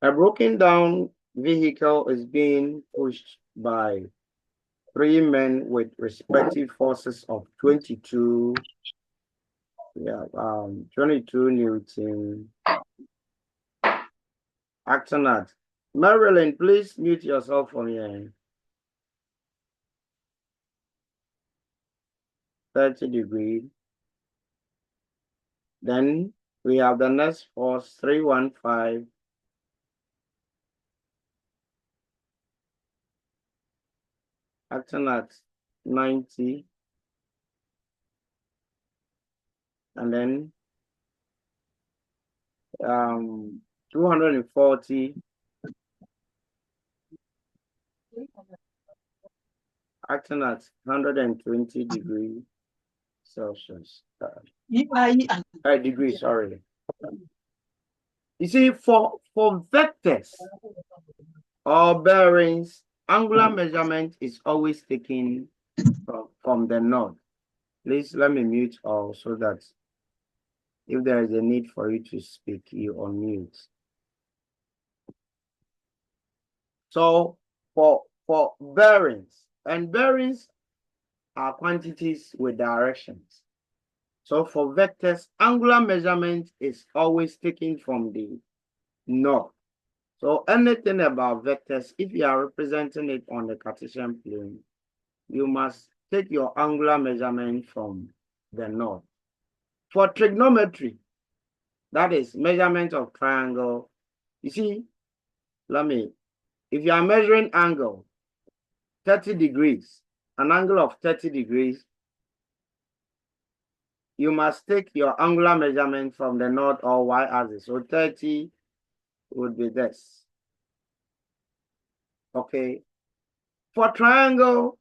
A broken down vehicle is being pushed by three men with respective forces of 22 Newton acting at. Marilyn, please mute yourself from here. 30 degrees. Then we have the next force 315 acting at 90. And then 240 acting at 120 degrees Celsius. Degrees, sorry. You see, for vectors or bearings, angular measurement is always taken from the north. Please let me mute all so that if there is a need for you to speak, you unmute. So for bearings, and bearings are quantities with directions. So for vectors, angular measurement is always taken from the north. So anything about vectors, if you are representing it on the Cartesian plane, you must take your angular measurement from the north. For trigonometry, that is measurement of triangle, you see, if you are measuring angle 30 degrees, an angle of 30 degrees, you must take your angular measurement from the north or y-axis. So 30 would be this. Okay. For triangle,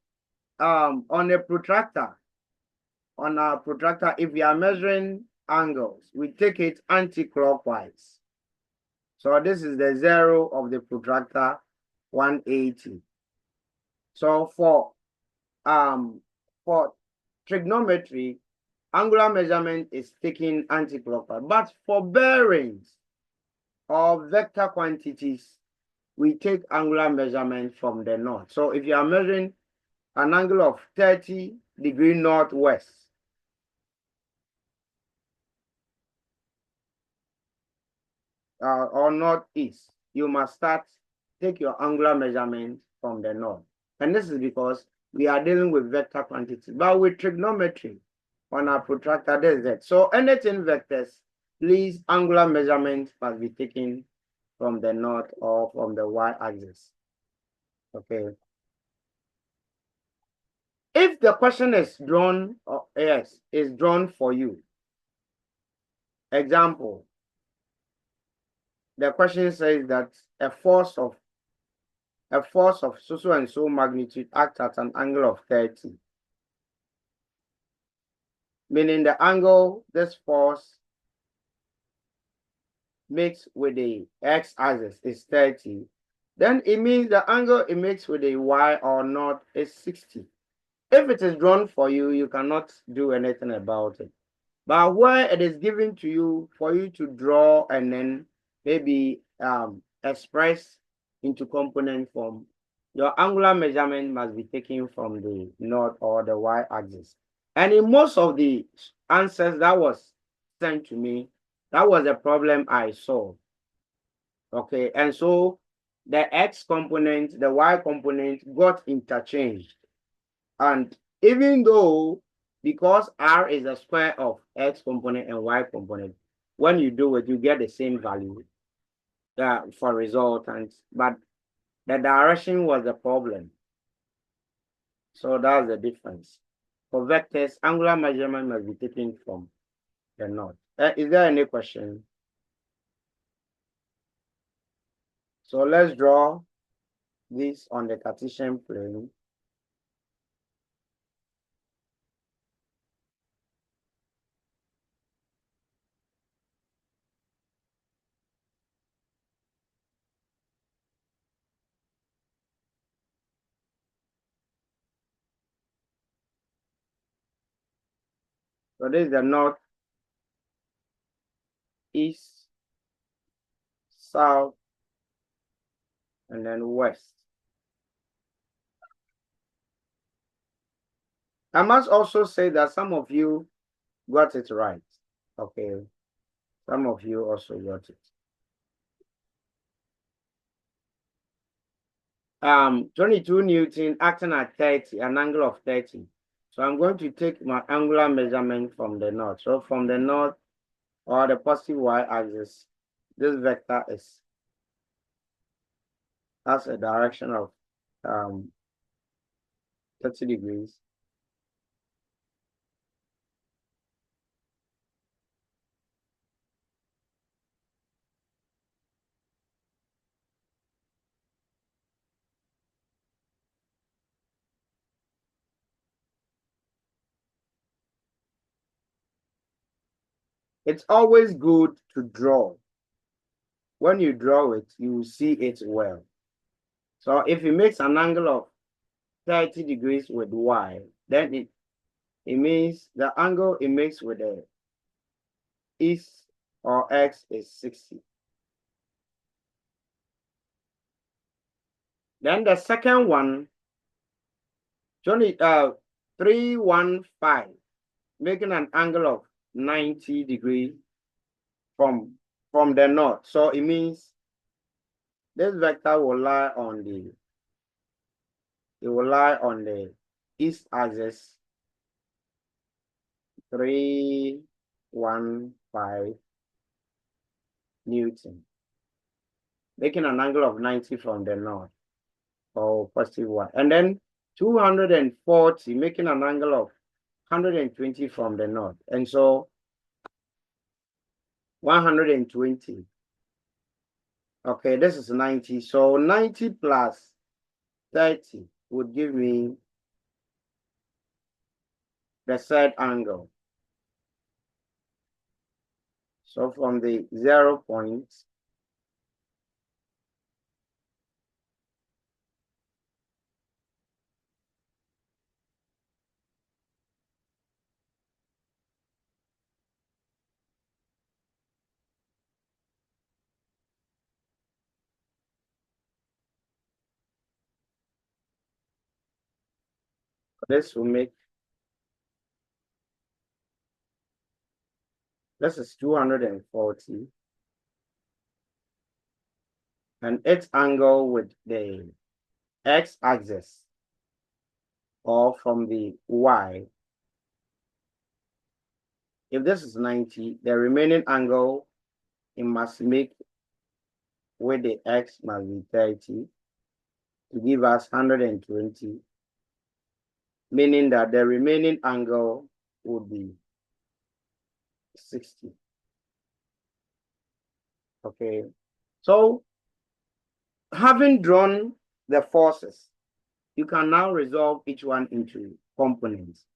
on a protractor, if we are measuring angles, we take it anti-clockwise. So this is the zero of the protractor, 180. So for trigonometry, angular measurement is taken anti-clockwise. But for bearings or vector quantities, we take angular measurement from the north. So if you are measuring an angle of 30 degree northwest, or northeast, you must take your angular measurement from the north. And this is because we are dealing with vector quantities. But with trigonometry, on our protractor, there's that. So anything vectors, please, angular measurement must be taken from the north or from the y-axis. Okay. If the question is drawn, is drawn for you. Example, the question says that a force of so and so magnitude acts at an angle of 30. Meaning the angle this force makes with the x-axis is 30. Then it means the angle it makes with the y or north is 60. If it is drawn for you, you cannot do anything about it. But where it is given to you for you to draw and then maybe express into component form, your angular measurement must be taken from the north or the y-axis. And in most of the answers that was sent to me, that was a problem I saw. Okay, and so the x component, the y component got interchanged. And even though, because r is the square of x component and y component, when you do it, you get the same value for resultants, but the direction was the problem. So that's the difference. For vectors, angular measurement must be taken from the north. Is there any question? So let's draw this on the Cartesian plane. So this is the north east, south, and then west. I must also say that some of you got it right. Okay. Some of you also got it. 22 Newton acting at 30, an angle of 30. So I'm going to take my angular measurement from the north. So from the north or the positive y-axis, this vector has a direction of 30 degrees. It's always good to draw. When you draw it, you will see it well. So if it makes an angle of 30 degrees with y, then it means the angle it makes with the east or x is 60. Then the second one, 315, making an angle of 90 degrees from the north. So it means this vector will lie on the east axis, 315 Newton, making an angle of 90 from the north, or positive y. And then 240, making an angle of 120 from the north. And so 120. Okay, this is 90. So 90 plus 30 would give me the third angle. So from the 0 point, this will make, this is 240. And its angle with the x-axis, or from the y, if this is 90, the remaining angle it must make with the x must be 30 to give us 120, meaning that the remaining angle would be 60. Okay, so having drawn the forces, you can now resolve each one into components.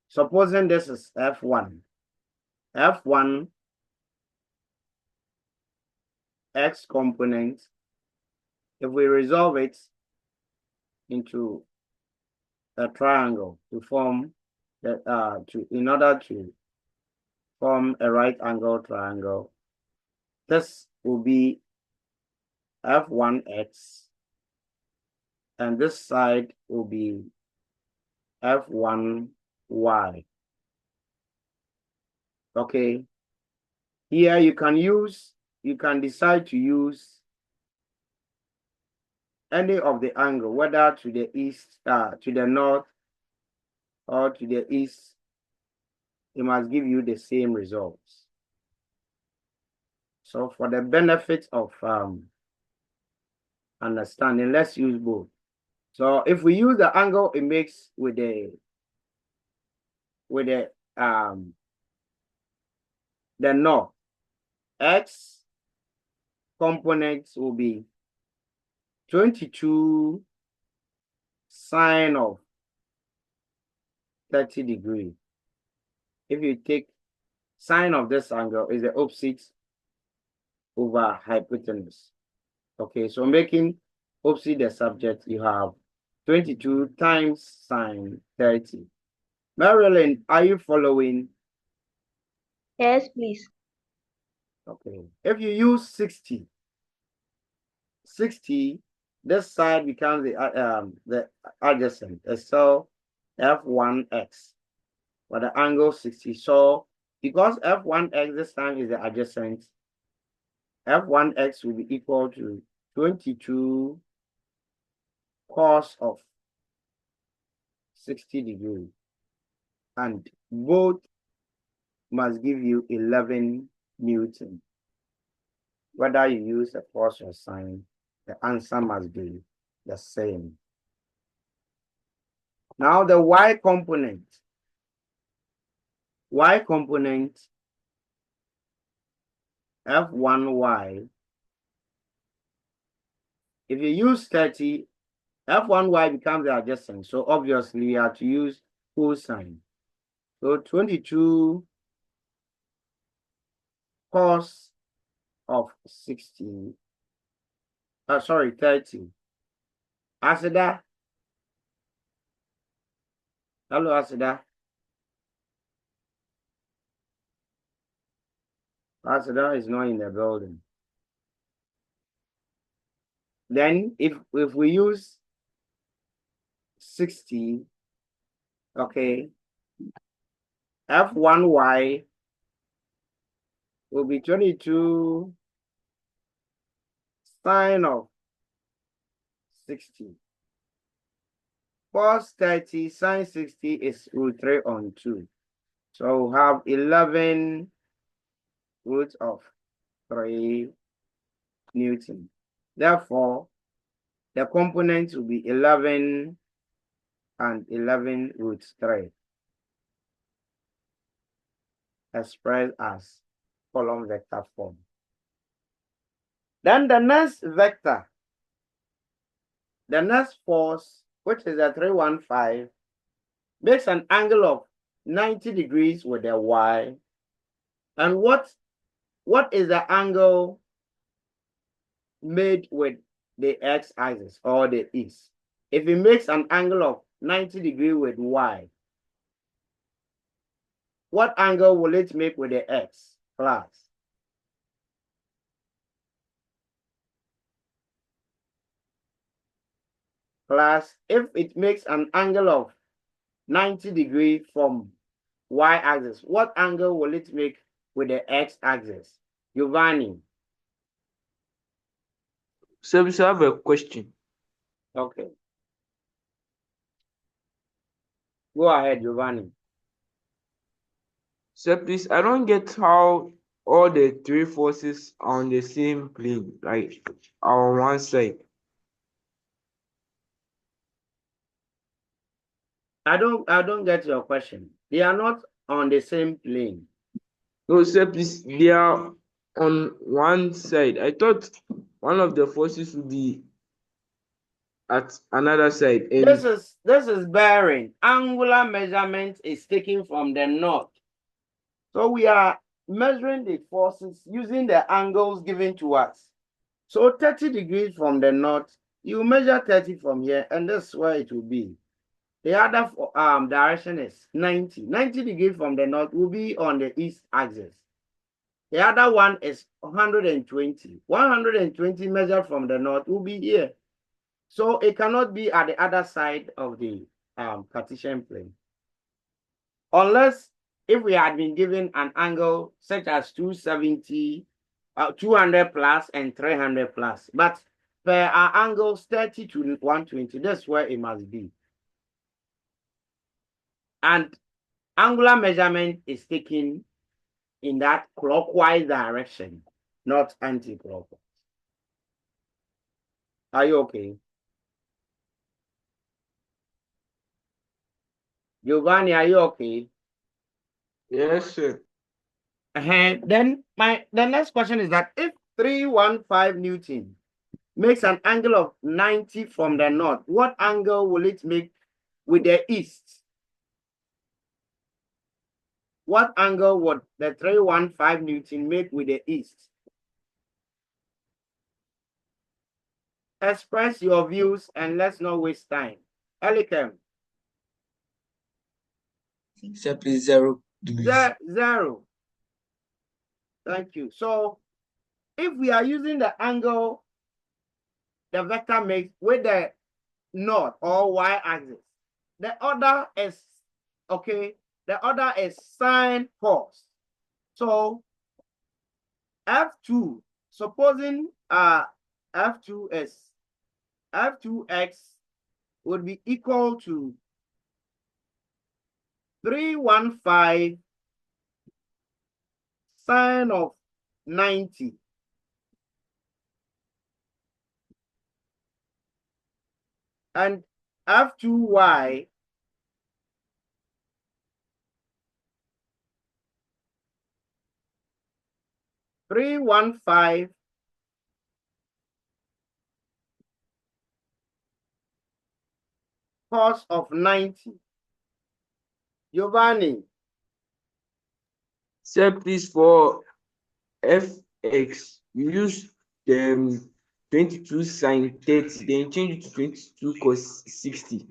Supposing this is F1. F1 x component, if we resolve it into a triangle to form the in order to form a right angle triangle, this will be F1x, and this side will be F1y. Okay, here you can decide to use any of the angle, whether to the east, to the north, or to the east. It must give you the same results. So for the benefit of understanding, let's use both. So if we use the angle it makes with the north, x components will be 22 sine of 30 degrees. If you take sine of this angle is the opposite over hypotenuse. Okay, so making opposite the subject, you have 22 times sine 30. Marilyn, are you following? Yes, please. Okay. If you use 60, this side becomes the adjacent. It's so F1x for the angle 60. So because F1x this time is the adjacent, F1x will be equal to 22 cos of 60 degrees. And both must give you 11 Newton. Whether you use a cos or sine, the answer must be the same. Now the y component. Y component F1y. If you use 30, F1y becomes the adjacent. So obviously you have to use cosine. So 22 cos of 60. 30. Asida. Hello, Asida. Asida is not in the building. Then if we use 60, okay, F1y will be 22 sine of 60. Cos 30 sine 60 is root 3 on 2. So we'll have 11 root of 3 Newton. Therefore, the components will be 11 and 11 root 3, expressed as column vector form. Then the next vector, the next force, which is a 315, makes an angle of 90 degrees with the y. And what is the angle made with the x-axis or the east? If it makes an angle of 90 degrees with y, what angle will it make with the x, class? Class, if it makes an angle of 90 degrees from y-axis, what angle will it make with the x-axis? Giovanni. So we have a question. Okay. Go ahead, Giovanni. So please, I don't get how all the three forces are on the same plane, like on one side. I don't get your question. They are not on the same plane. No, sir, please, they are on one side. I thought one of the forces would be at another side. This And is bearing. Angular measurement is taken from the north. So we are measuring the forces using the angles given to us. So 30 degrees from the north, you measure 30 from here, and that's where it will be. The other direction is 90. 90 degrees from the north will be on the east axis. The other one is 120. 120 measured from the north will be here. So it cannot be at the other side of the Cartesian plane. Unless if we had been given an angle such as 270, 200 plus and 300 plus. But per our angles 30 to 120, that's where it must be. And angular measurement is taken in that clockwise direction, not anti-clockwise. Are you okay? Giovanni, are you okay? yes, sir. Then the next question is that if 315 Newton makes an angle of 90 from the north, what angle will it make with the east? What angle would the 315 Newton make with the east? Express your views and let's not waste time. Elikem. Sir, please 0 degrees. Zero. Thank you. So if we are using the angle the vector makes with the north or y-axis, the order is, okay, the order is sine cos. So F2, supposing F2 is F2x would be equal to 315 sine of 90. And F2y three one five cos of 90. Giovanni. Sir, please, for fx, you use the 22 sine 30, then change it to 22 cos 60.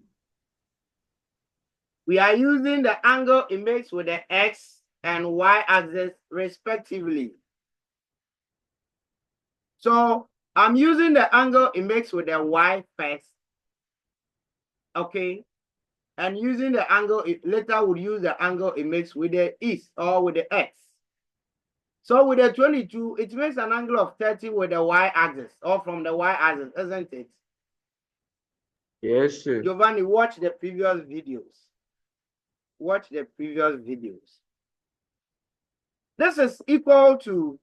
We are using the angle it makes with the x and y axis respectively. So I'm using the angle it makes with the y first. Okay. And using the angle, it later would use the angle it makes with the east or with the x. So with the 22, it makes an angle of 30 with the y-axis or from the y-axis, isn't it? Yes, sir. Giovanni, watch the previous videos. Watch the previous videos. This is equal to,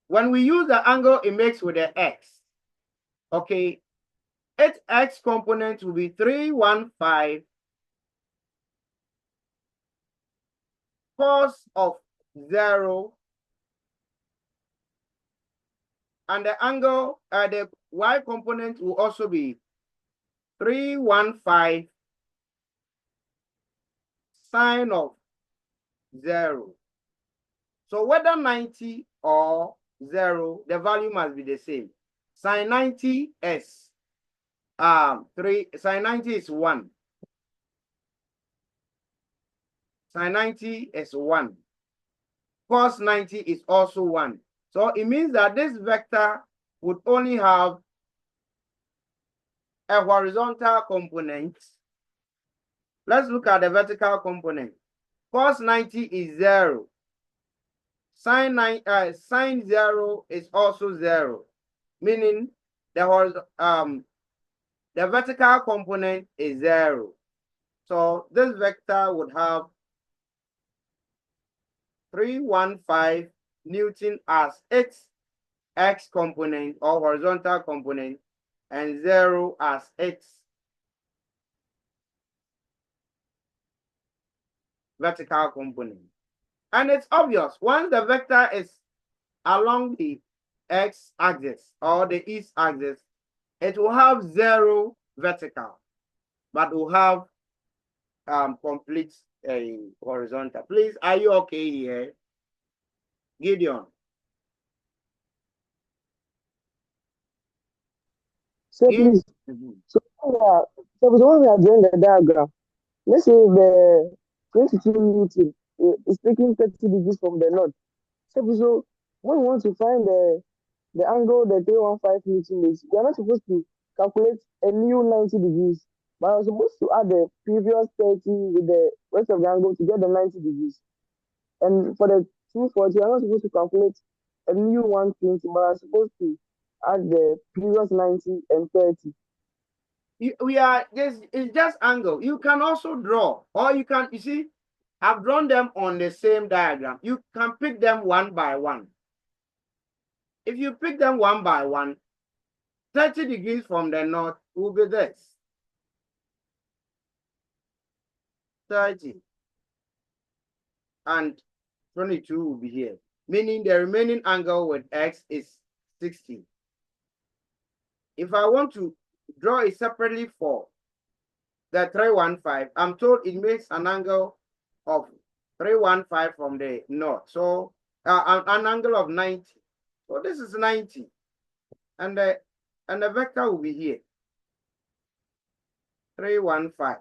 when we use the angle it makes with the x, okay, its x component will be 315 cos of 0, and the angle, the y component will also be 315 sine of 0. So whether 90 or 0, the value must be the same. Sine 90 is 3, sine 90 is 1. Sine 90 is 1. Cos 90 is also 1. So it means that this vector would only have a horizontal component. Let's look at the vertical component. Cos 90 is 0. Sine 0 is also 0, meaning the vertical component is 0. So this vector would have 315 Newton as its x component or horizontal component and 0 as its vertical component. And it's obvious, once the vector is along the x-axis or the east axis, it will have 0 vertical, but will have complete horizontal. Please, are you okay here? Gideon. So please, so when we are drawing the diagram, let's say the 22 Newton is taking 30 degrees from the north. So when we want to find the angle the 315 Newton is, we are not supposed to calculate a new 90 degrees, but we're supposed to add the previous 30 with the rest of the angle to get the 90 degrees. And for the 240, I'm not supposed to calculate a new 120, but I'm supposed to add the previous 90 and 30. We are this is just angle. You can also draw, or you can, you see, I've drawn them on the same diagram. You can pick them one by one. If you pick them one by one, 30 degrees from the north will be this. 30. And 22 will be here, meaning the remaining angle with x is 60. If I want to draw it separately for the 315, I'm told it makes an angle of 315 from the north. So an angle of 90. So this is 90. And the vector will be here. 315.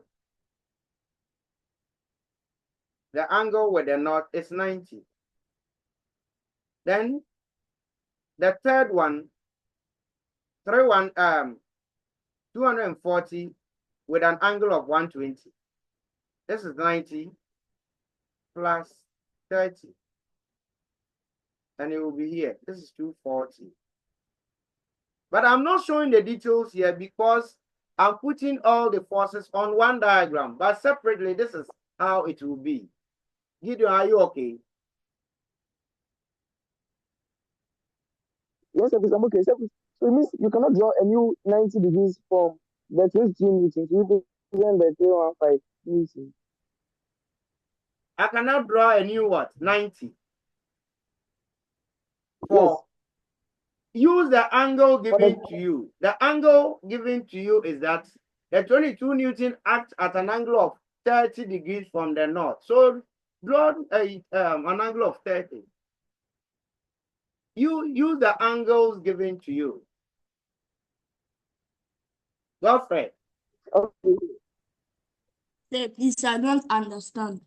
the angle with the north is 90. Then the third one, 240 with an angle of 120. This is 90 plus 30. And it will be here. This is 240. But I'm not showing the details here because I'm putting all the forces on one diagram. But separately, this is how it will be. Gideon, are you okay? Yes, sir, please, I'm okay. Sir, please. So it means you cannot draw a new 90 degrees from the 22 Newton to represent the 315 Newton. I cannot draw a new what? 90. Yes. Use the angle For the, given to you. The angle given to you is that the 22 Newton acts at an angle of 30 degrees from the north. So draw an angle of 30. You use the angles given to you. Godfrey. okay. Say, please, I don't understand.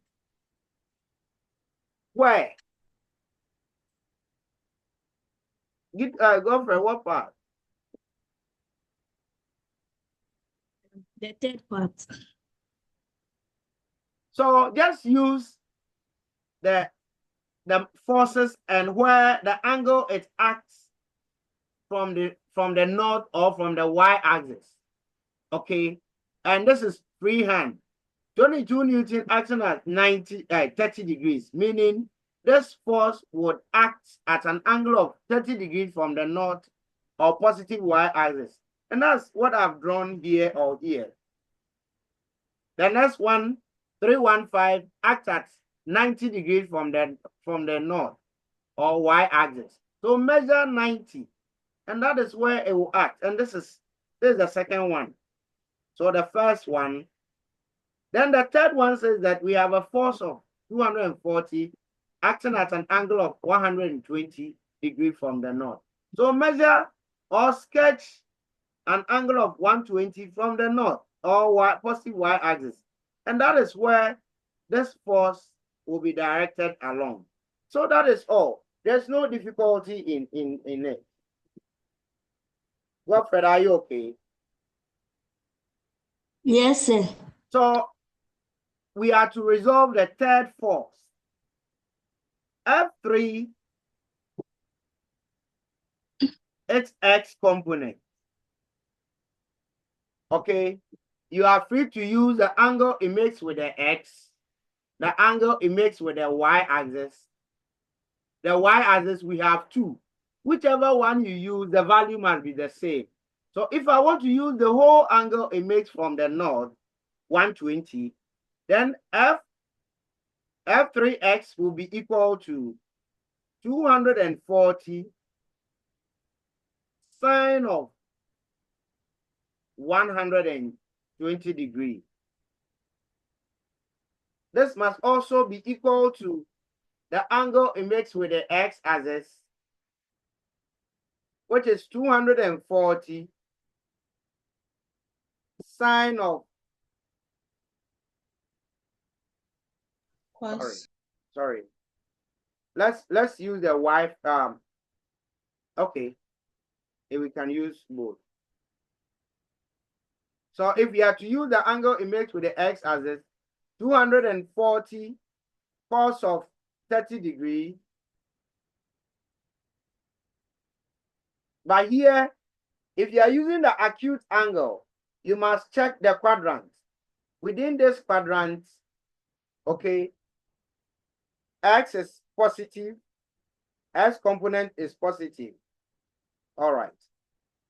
Where? Godfrey, what part? The third part. So just use the forces and where the angle it acts from the north or from the y-axis. Okay, and this is freehand. 22 Newton acting at 30 degrees, meaning this force would act at an angle of 30 degrees from the north or positive y-axis. And that's what I've drawn here or here. The next one, 315, acts at 90 degrees from the north or y-axis. So measure 90, and that is where it will act. And this is the second one. So the first one. Then the third one says that we have a force of 240 acting at an angle of 120 degrees from the north. So measure or sketch an angle of 120 from the north or positive y-axis. And that is where this force will be directed along. So that is all. There's no difficulty in it. Godfred, are you okay? Yes, sir. So we are to resolve the third force. F3, its x component. Okay, you are free to use the angle it makes with the x, the angle it makes with the y-axis. The y-axis, we have two. Whichever one you use, the value must be the same. So if I want to use the whole angle it makes from the north, 120, then F3x will be equal to 240 sine of 120 degrees. This must also be equal to the angle it makes with the x-axis, which is 240 sine of sorry. Let's use the y. Okay, if we can use both. So if we are to use the angle it makes with the x-axis, 240 cos of 30 degrees. But here, if you are using the acute angle, you must check the quadrant. Within this quadrant, okay, x is positive, x component is positive. All right.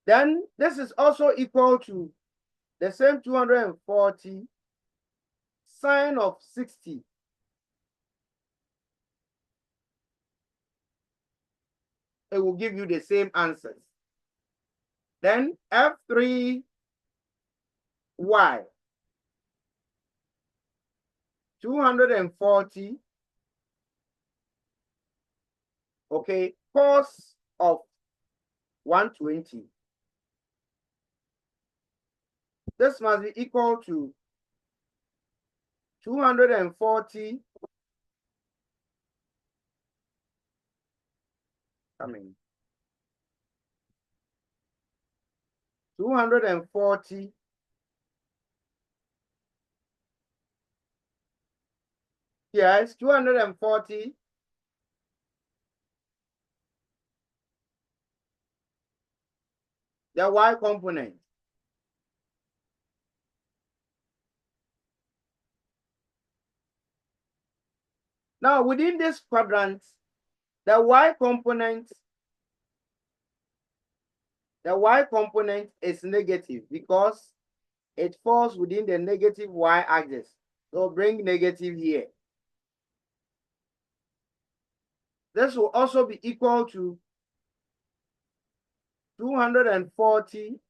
Then this is also equal to the same 240 sine of 60. It will give you the same answers. Then F3y 240, okay, cos of 120. This must be equal to 240 coming. 240 yes, 240 the y component. Now, within this quadrant, the y component is negative because it falls within the negative y-axis. So bring negative here. This will also be equal to 240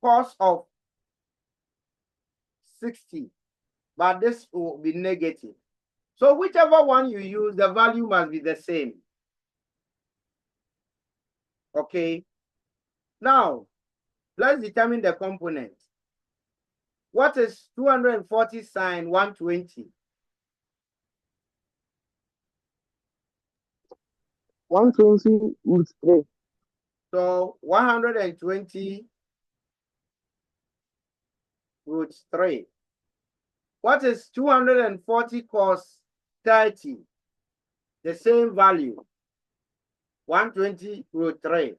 cos of 60, but this will be negative. So whichever one you use, the value must be the same. Okay. Now, let's determine the component. What is 240 sine 120? 120 root 3. So 120 root 3. What is 240 cos 30? The same value. 120 root 3.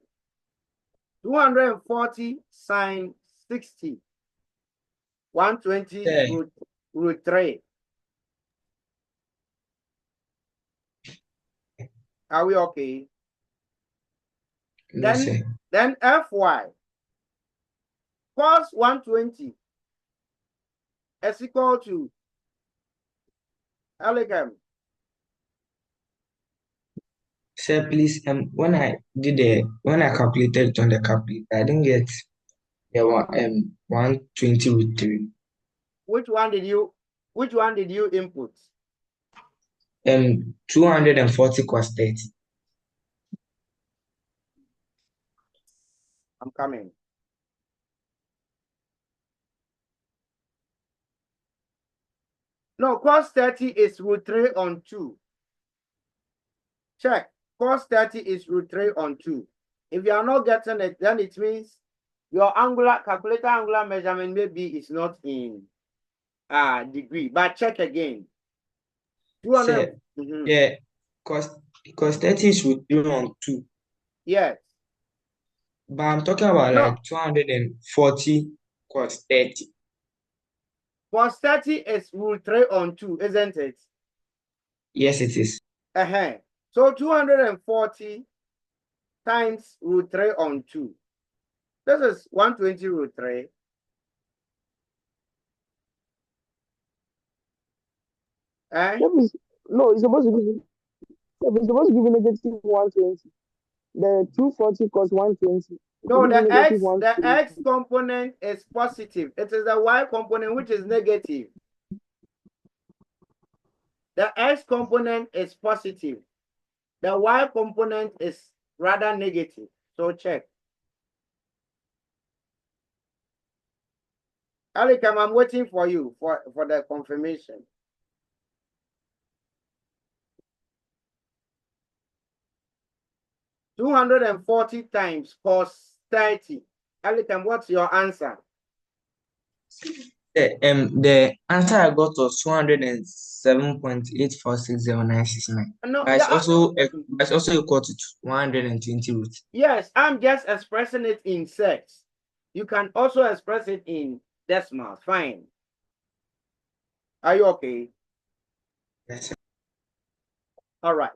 240 sine 60. 120 Yeah. root 3. Are we okay? No, sir. Then Fy cos 120 is equal to Elegam. Sir, please, when I calculated it on the calculator, I didn't get the 120 with 3. Which one did you input? 240 cos 30. I'm coming. No, cos 30 is root 3 on 2. Check. Cos 30 is root 3 on 2. If you are not getting it, then it means your calculator angular measurement maybe is not in degree. But check again. 200. Sir, yeah, cos 30 is with 3 on 2. Yes. But I'm talking about No. like 240 cos 30. Cos 30 is root 3 on 2, isn't it? Yes, it is. So 240 times root 3 on 2. This is 120 root 3. No, it's supposed to be. It's supposed to give you negative 120. The 240 cos 120. No, the x component is positive. It is the y component which is negative. The x component is positive. The y component is rather negative. So check. Alikam, I'm waiting for you for the confirmation. $240 times cos 30. Alikam, what's your answer? The answer I got was 207.8460969. No, But it's also equal to 120 roots. Yes, I'm just expressing it in sets. You can also express it in decimals. Fine. Are you okay? Yes, sir. All right.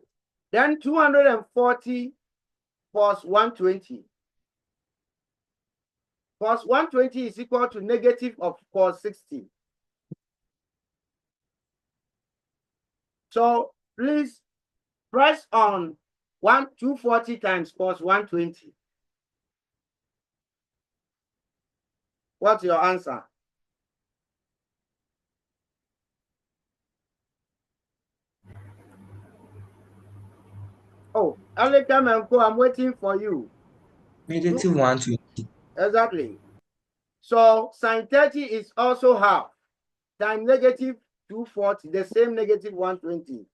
Then 240 cos 120. Cos 120 is equal to negative of cos 60. So please press on 240 times cos 120. What's your answer? Oh, Alekam and Co, I'm waiting for you. Negative 120. Exactly. So sine 30 is also half times negative 240, the same negative 120.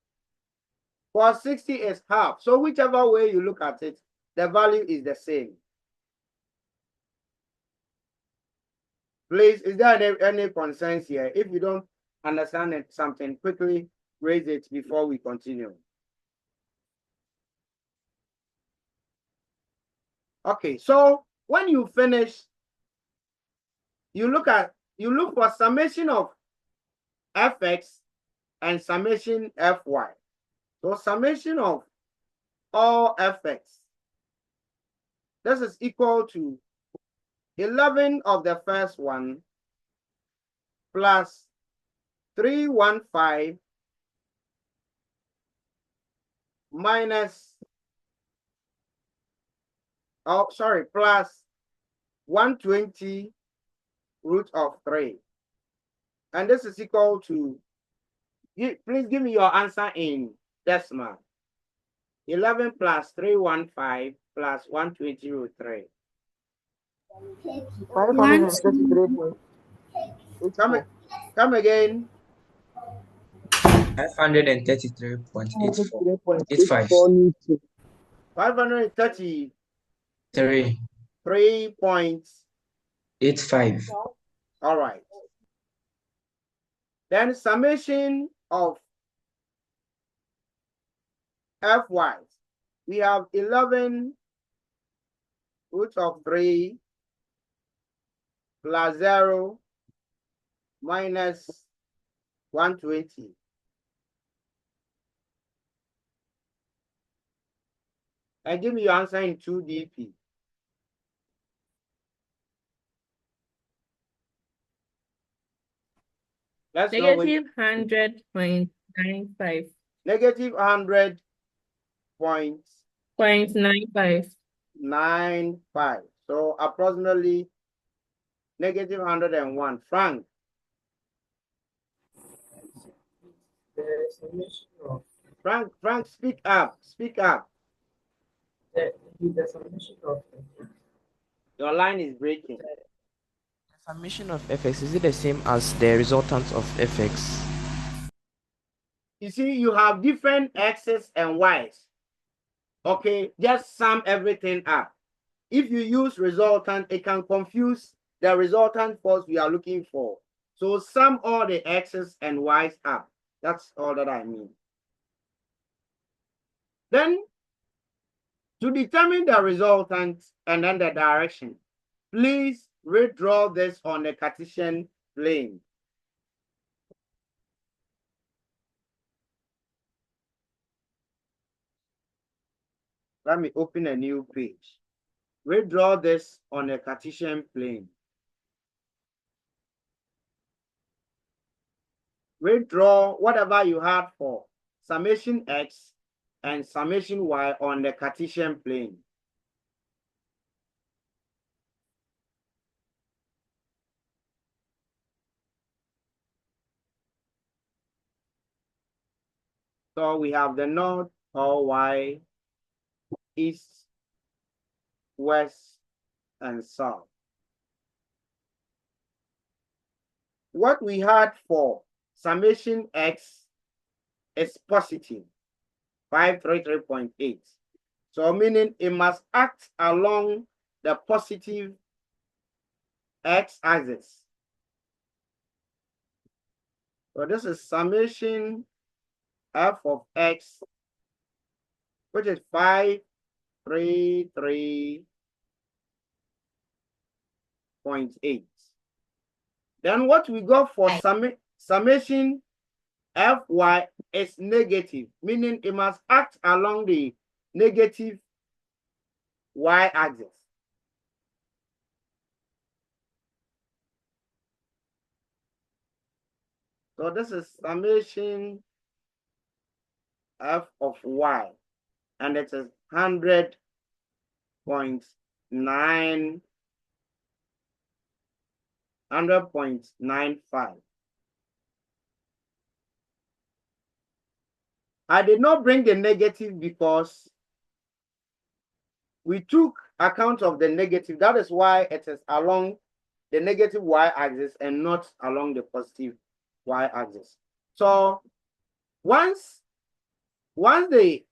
For 60 is half. So whichever way you look at it, the value is the same. Please, is there any concerns here? If you don't understand something, quickly raise it before we continue. Okay, so when you finish, you look for summation of fx and summation fy. So summation of all fx, this is equal to 11 of the first one plus 315 minus, plus 120 root of 3. And this is equal to, please give me your answer in decimal. 11 plus 315 plus 120 root 3. 533.84. Come again. 533.84. 83.84 Newton. 533.85. 85. All right. Then summation of fy. We have 11 root of 3 plus 0 minus 120. And give me your answer in 2dp. Let's know Negative 100.95. Negative 100.95. .95. So approximately negative 101. Frank. The summation of Frank, speak up. Speak up. the summation of Your line is breaking. The summation of fx, is it the same as the resultant of fx? You see, you have different x's and y's. Okay, just sum everything up. If you use resultant, it can confuse the resultant force we are looking for. So sum all the x's and y's up. That's all that I mean. Then, to determine the resultant and then the direction, please redraw this on the Cartesian plane. Let me open a new page. Redraw this on a Cartesian plane. Redraw whatever you had for summation x and summation y on the Cartesian plane. So we have the north or y, east, west, and south. What we had for summation x is positive, 533.8. So meaning it must act along the positive x-axis. So this is summation f of x, which is 533.8. Then what we got for summation fy is negative, meaning it must act along the negative y-axis. So this is summation f of y, and it is 100.95. I did not bring the negative because we took account of the negative. That is why it is along the negative y-axis and not along the positive y-axis. So once Once the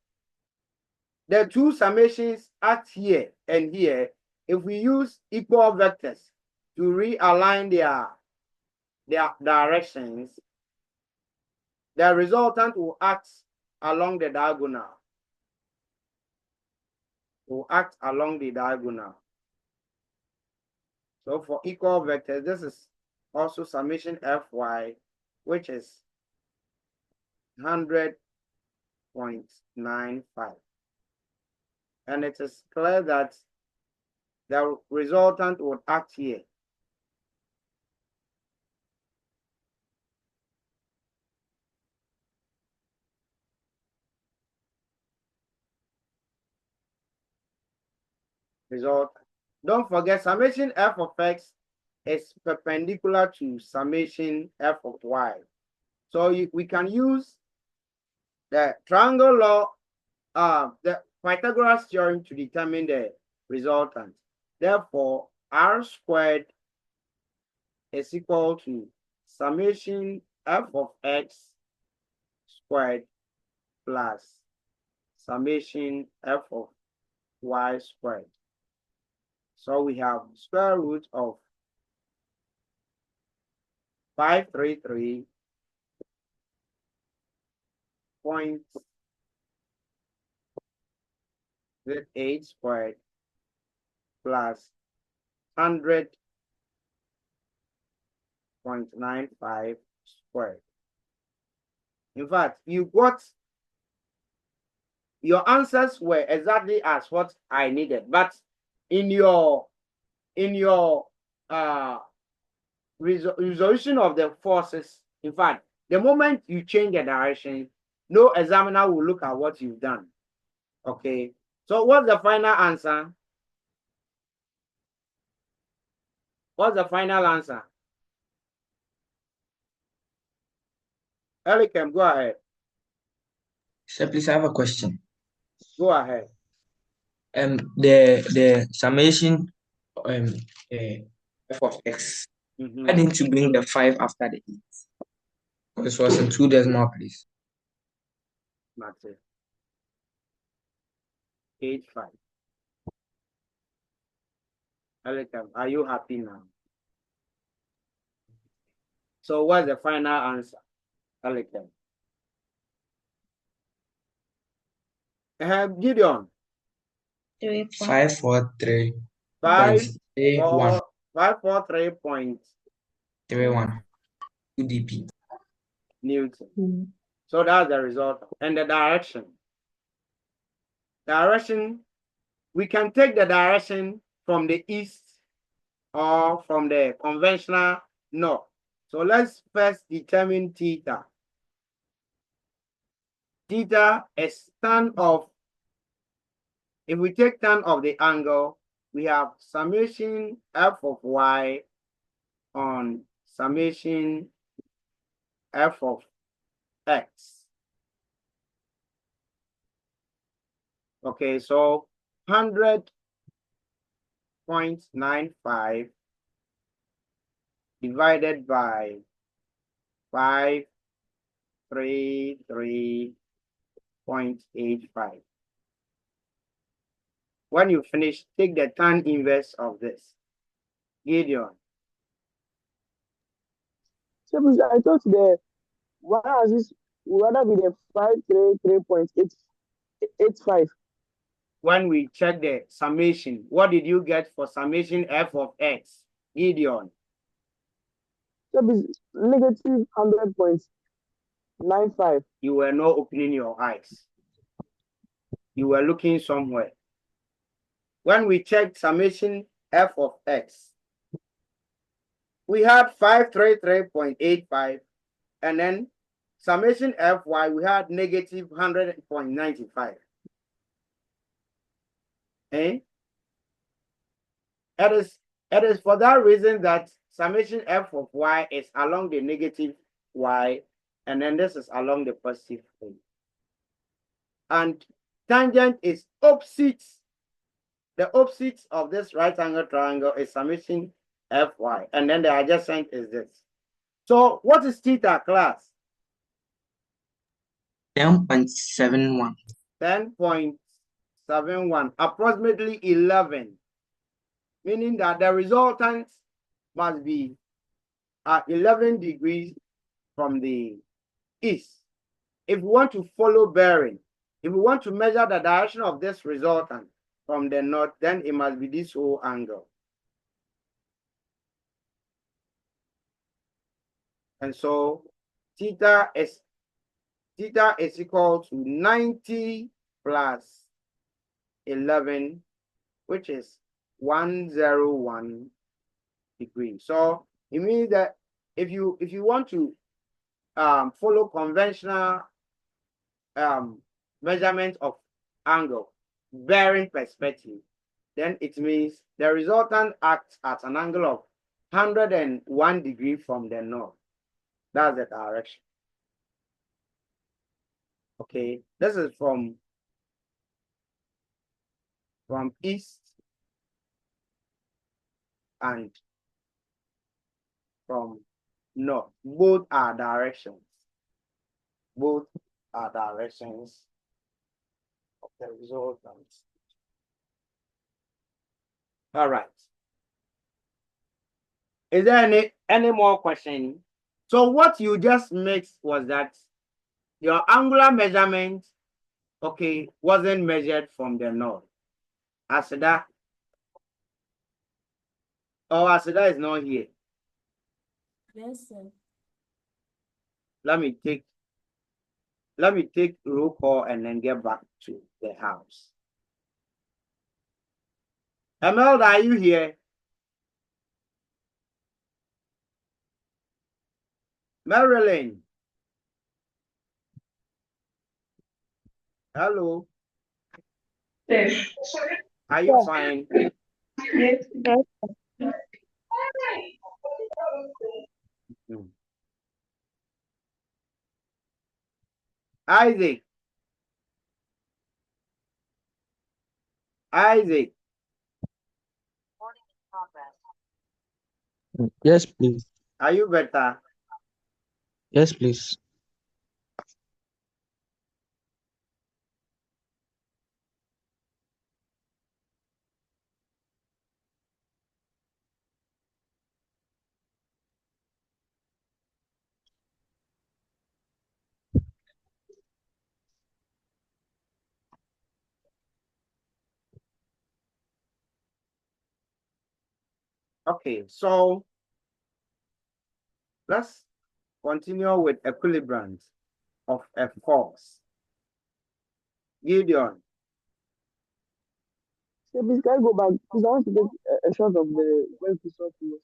two summations act here and here, if we use equal vectors to realign their directions, the resultant will act along the diagonal. Will act along the diagonal. So for equal vectors, this is also summation Fy, which is 100.95. And it is clear that the resultant would act here. Result. Don't forget, summation f of x is perpendicular to summation f of y. So we can use the triangle law, the Pythagoras theorem to determine the resultant. Therefore, r squared is equal to summation f of x squared plus summation f of y squared. So we have square root of 533.8 squared plus 100.95 squared. In fact, you got your answers were exactly as what I needed, but in your resolution of the forces, in fact, the moment you change the direction, no examiner will look at what you've done. Okay, so what's the final answer? What's the final answer? Elikem, go ahead. Sir, please, I have a question. Go ahead. The summation f of x. Why didn't you bring the 5 after the 8? Because it was in 2 decimal place. That's 8-5. Elikem, are you happy now? So what's the final answer? Elikem. Gideon. 543. 543.31 UDP. Newton. So that's the result. And the direction. Direction, we can take the direction from the east or from the conventional north. So let's first determine theta. Theta is tan of, if we take tan of the angle, we have summation f of y on summation f of x. Okay, so 100.95 divided by 533.85. When you finish, take the tan inverse of this. Gideon. So I thought the y-axis would rather be the 533.885. When we check the summation, what did you get for summation f of x? Gideon. So it's negative 100.95. You were not opening your eyes. You were looking somewhere. When we checked summation f of x, we had 533.85, and then summation fy, we had negative 100.95. It is for that reason that summation f of y is along the negative y, and then this is along the positive y. And tangent is opposite. The opposite of this right angle triangle is summation fy, and then the adjacent is this. So what is theta, class? 10.71. 10.71, approximately 11, meaning that the resultant must be at 11 degrees from the east. If we want to follow bearing, if we want to measure the direction of this resultant from the north, then it must be this whole angle. And so theta is equal to 90 plus 11, which is 101 degrees. So it means that if you want to follow conventional measurement of angle bearing perspective, then it means the resultant acts at an angle of 101 degrees from the north. That's the direction. Okay, this is from east and from north. Both are directions. Both are directions of the resultant. All right. Is there any more question? So what you just mixed was that your angular measurement, okay, wasn't measured from the north. Asida. Oh, Asida is not here. Yes, sir. Let me take roll call and then get back to the house. Emerald, are you here? Marilyn. Hello. Yes. Are you fine? Yes. Isaac. Isaac. Yes, please. Are you better? Yes, please. Okay, so let's continue with equilibrant of a force. Gideon. So please can I go back? Please, I want to take a shot of the when to stop you.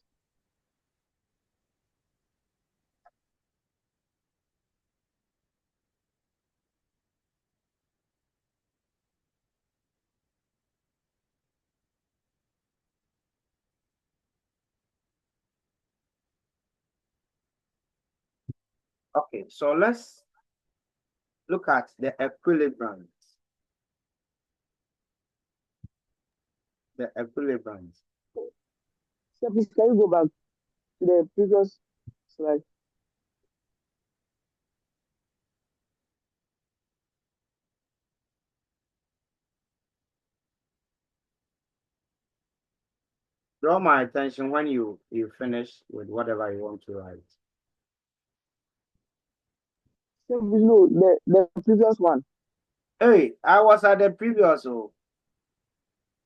Okay, so let's look at the equilibrant. The equilibrant. So please can you go back to the previous slide? Draw my attention when you finish with whatever you want to write. So please no, the previous one. Hey, I was at the previous. So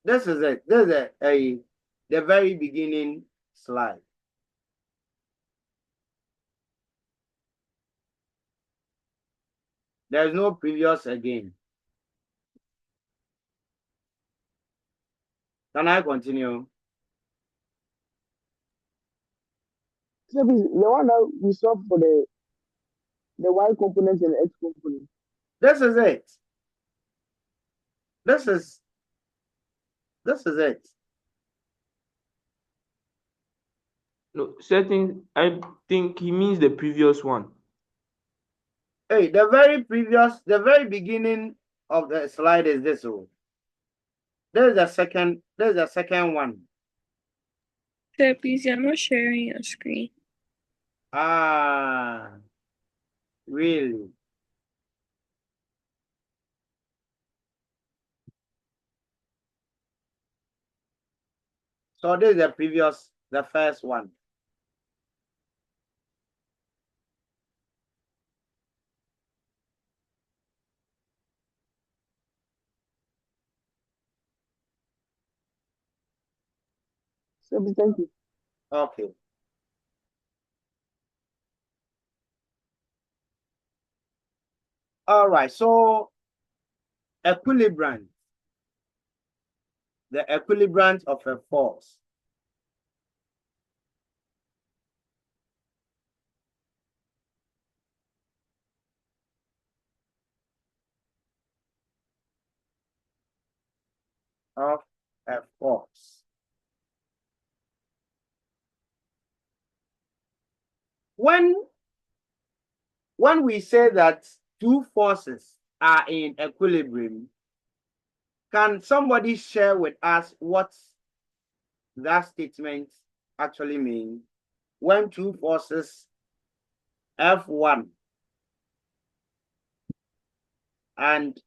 this is it. This is the very beginning slide. There's no previous again. Can I continue? So please, the one that we saw for the Y component and X component. This is it. This is it. No, certain. I think he means the previous one. Hey, the very beginning of the slide is this one. There's the second one. Sir, please, you're not sharing your screen. Ah, really? So this is the first one. So thank you. Okay. All right. So equilibrant. The equilibrant of a force. Of a force. When we say that two forces are in equilibrium, can somebody share with us what that statement actually means? When two forces F1 and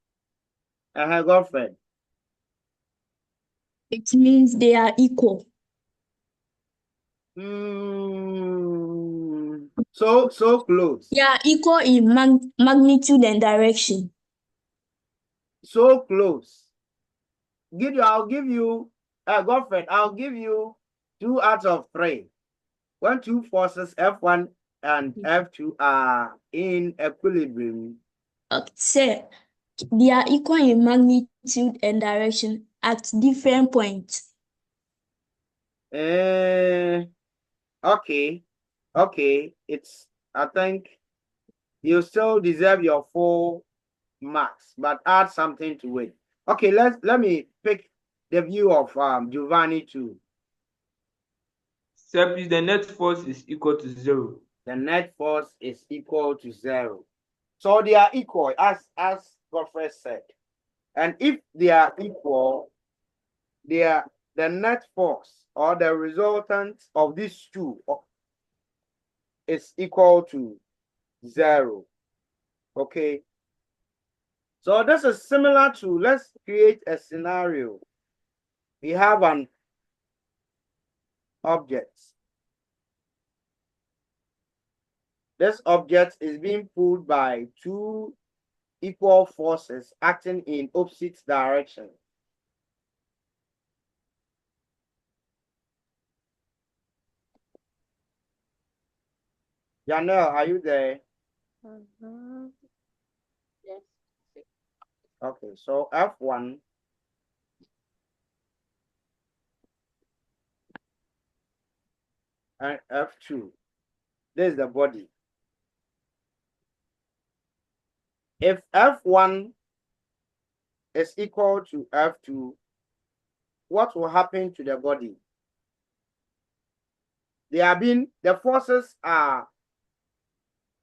her girlfriend. It means they are equal. So close. They are equal in magnitude and direction. So close. I'll give you girlfriend. I'll give you 2 out of 3. When two forces F1 and F2 are in equilibrium. Say they are equal in magnitude and direction at different points. Okay. I think you still deserve your full marks, but add something to it. Okay, let me pick the view of Giovanni too. Sir, please, the net force is equal to 0. The net force is equal to 0. So they are equal, as Godfrey said. And if they are equal, the net force or the resultant of these two is equal to 0. Okay. So this is similar to, let's create a scenario. We have an object. This object is being pulled by two equal forces acting in opposite directions. Janelle, are you there? Yes. Okay, so F1 and F2. This is the body. If F1 is equal to F2, what will happen to the body? The forces are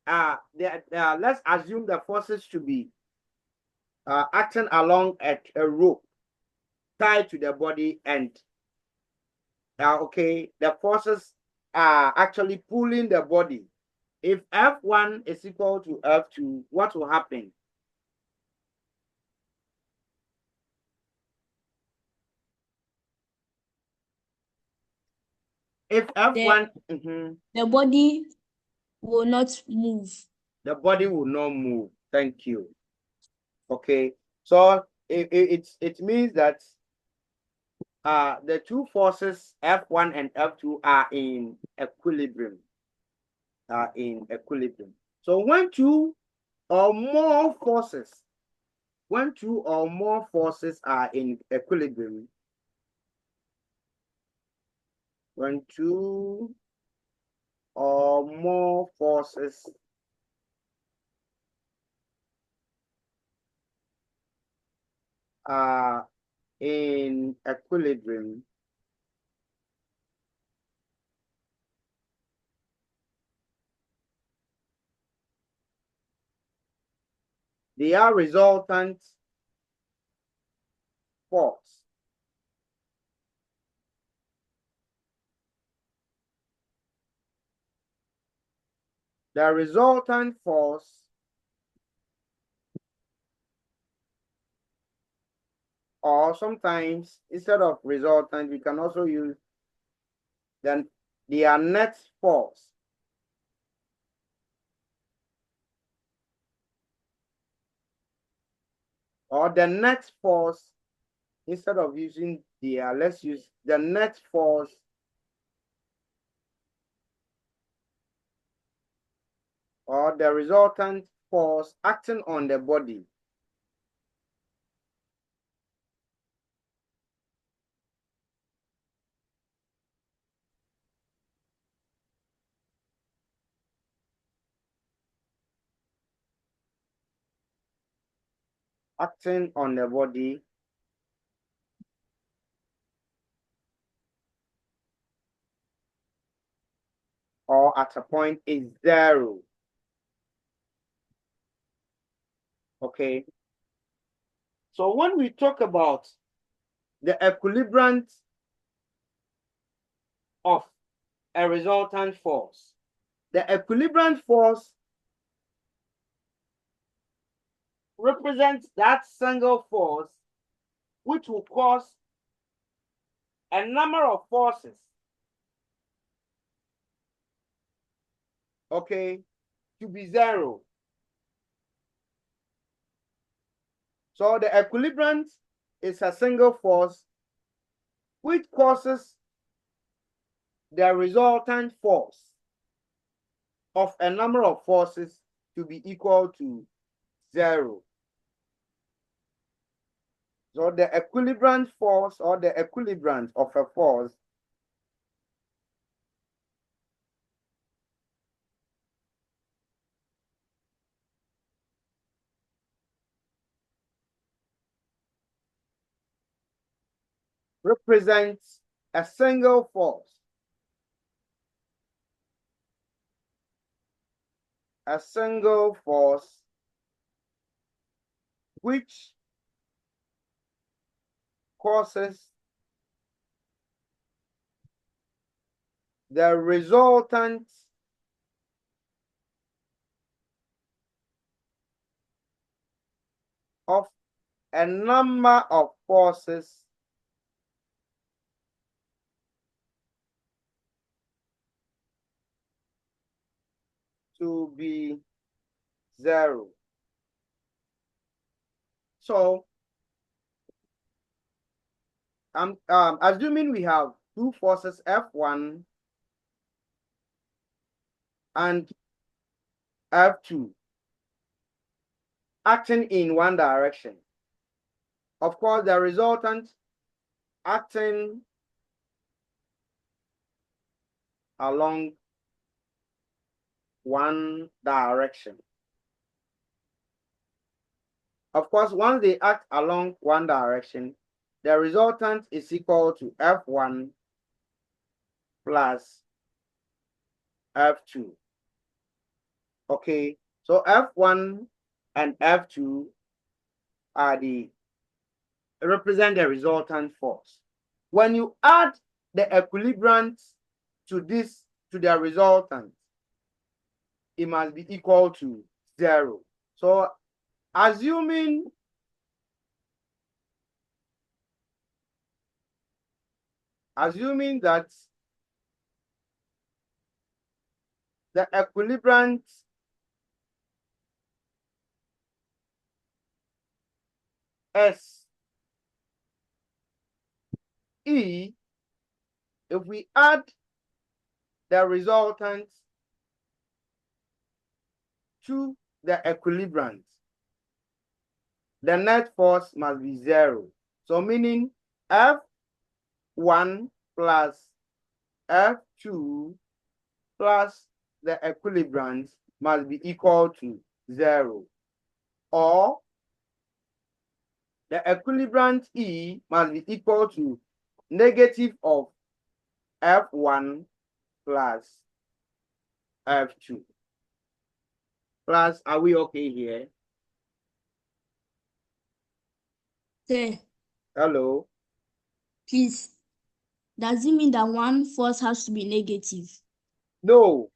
let's assume the forces to be acting along a rope tied to the body, and okay, the forces are actually pulling the body. If F1 is equal to F2, what will happen? If F1, The body will not move. the body will not move. Thank you. Okay, so it means that the two forces F1 and F2 are in equilibrium. So when two or more forces are in equilibrium, when two or more forces are in equilibrium, their resultant force or sometimes instead of resultant we can also use then their net force or the net force, instead of using their, let's use the net force or the resultant force acting on the body acting on the body or at a point is 0. Okay. So when we talk about the equilibrant of a resultant force, the equilibrant force represents that single force which will cause a number of forces, okay, to be 0. So the equilibrant is a single force which causes the resultant force of a number of forces to be equal to 0. So the equilibrant force or the equilibrant of a force represents a single force. A single force which causes the resultant of a number of forces to be 0. So I'm assuming we have two forces F1 and F2 acting in one direction. Of course, the resultant acting along one direction. Of course, once they act along one direction, the resultant is equal to F1 plus F2. Okay, so F1 and F2 are represent the resultant force. When you add the equilibrant to the resultant, it must be equal to 0. So assuming that the equilibrant S E, if we add the resultant to the equilibrant, the net force must be 0. So meaning F1 plus F2 plus the equilibrant must be equal to 0. Or the equilibrant E must be equal to negative of F1 plus F2. Plus, are we okay here? Sir, Hello? please, does it mean that one force has to be negative? No.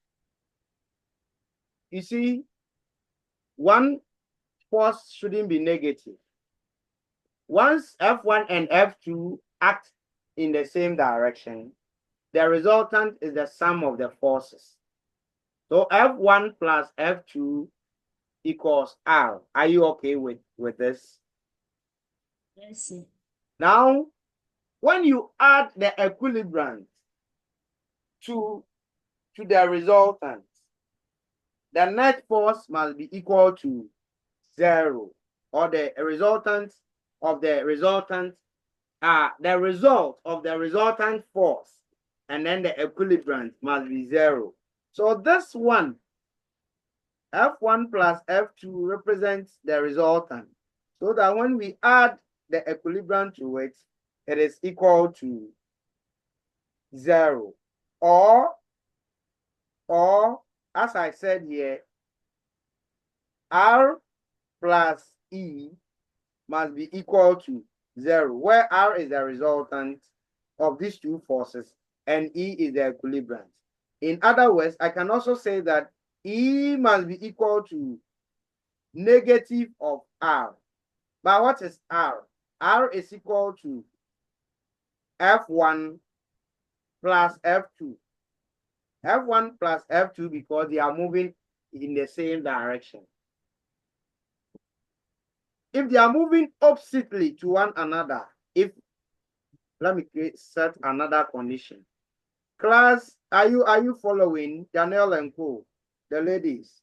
You see, one force shouldn't be negative. Once F1 and F2 act in the same direction, the resultant is the sum of the forces. So F1 plus F2 equals R. Are you okay with this? Yes, sir. Now, when you add the equilibrant to the resultant, the net force must be equal to 0, or the resultant of the resultant, the result of the resultant force, and then the equilibrant must be 0. So this one, F1 plus F2 represents the resultant, so that when we add the equilibrant to it, it is equal to 0. Or as I said here, R plus E must be equal to 0, where R is the resultant of these two forces and E is the equilibrant. In other words, I can also say that E must be equal to negative of R. But what is R? R is equal to F1 plus F2. F1 plus F2 because they are moving in the same direction. If they are moving oppositely to one another, let me set another condition. Class, are you following Daniel and Co, the ladies?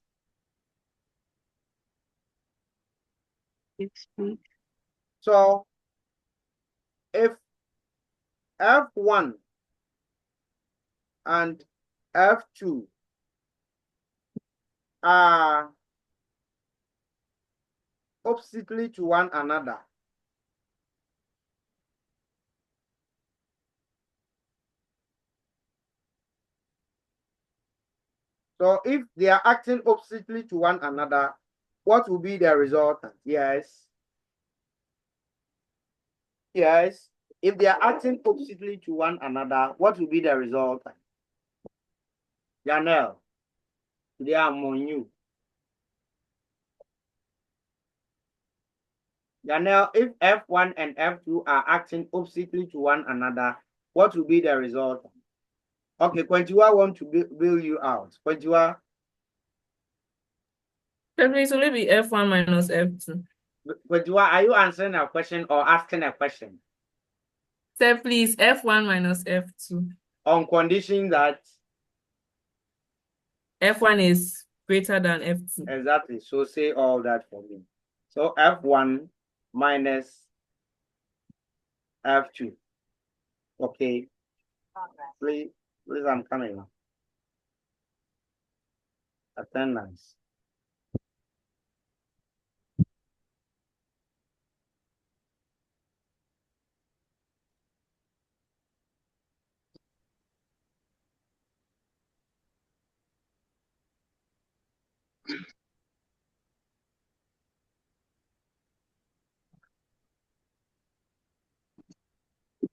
So if F1 and F2 are oppositely to one another, so if they are acting oppositely to one another, what will be the resultant? Yes. Yes. If they are acting oppositely to one another, what will be the resultant? Janelle, they are among you. Janelle, if F1 and F2 are acting oppositely to one another, what will be the result? Okay, Quentua want to bail you out. Quentua. That means only be F1 minus F2. Quentua, are you answering a question or asking a question? Sir, please, F1 minus F2. On condition that F1 is greater than F2. Exactly. So say all that for me. So F1 minus F2. Okay. Please, I'm coming. Attendance.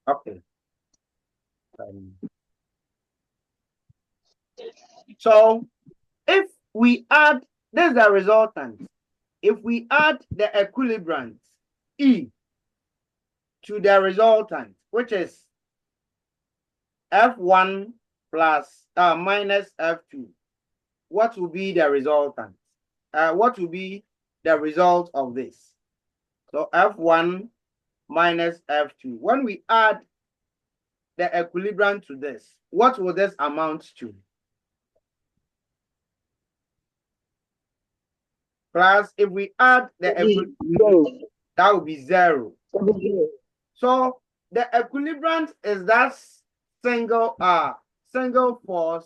Okay. So if we add, this is the resultant. If we add the equilibrant E to the resultant, which is F1 plus minus F2, what will be the resultant? What will be the result of this? So F1 minus F2. When we add the equilibrant to this, what will this amount to? Plus, if we add the equilibrant, that will be 0. So the equilibrant is that single force,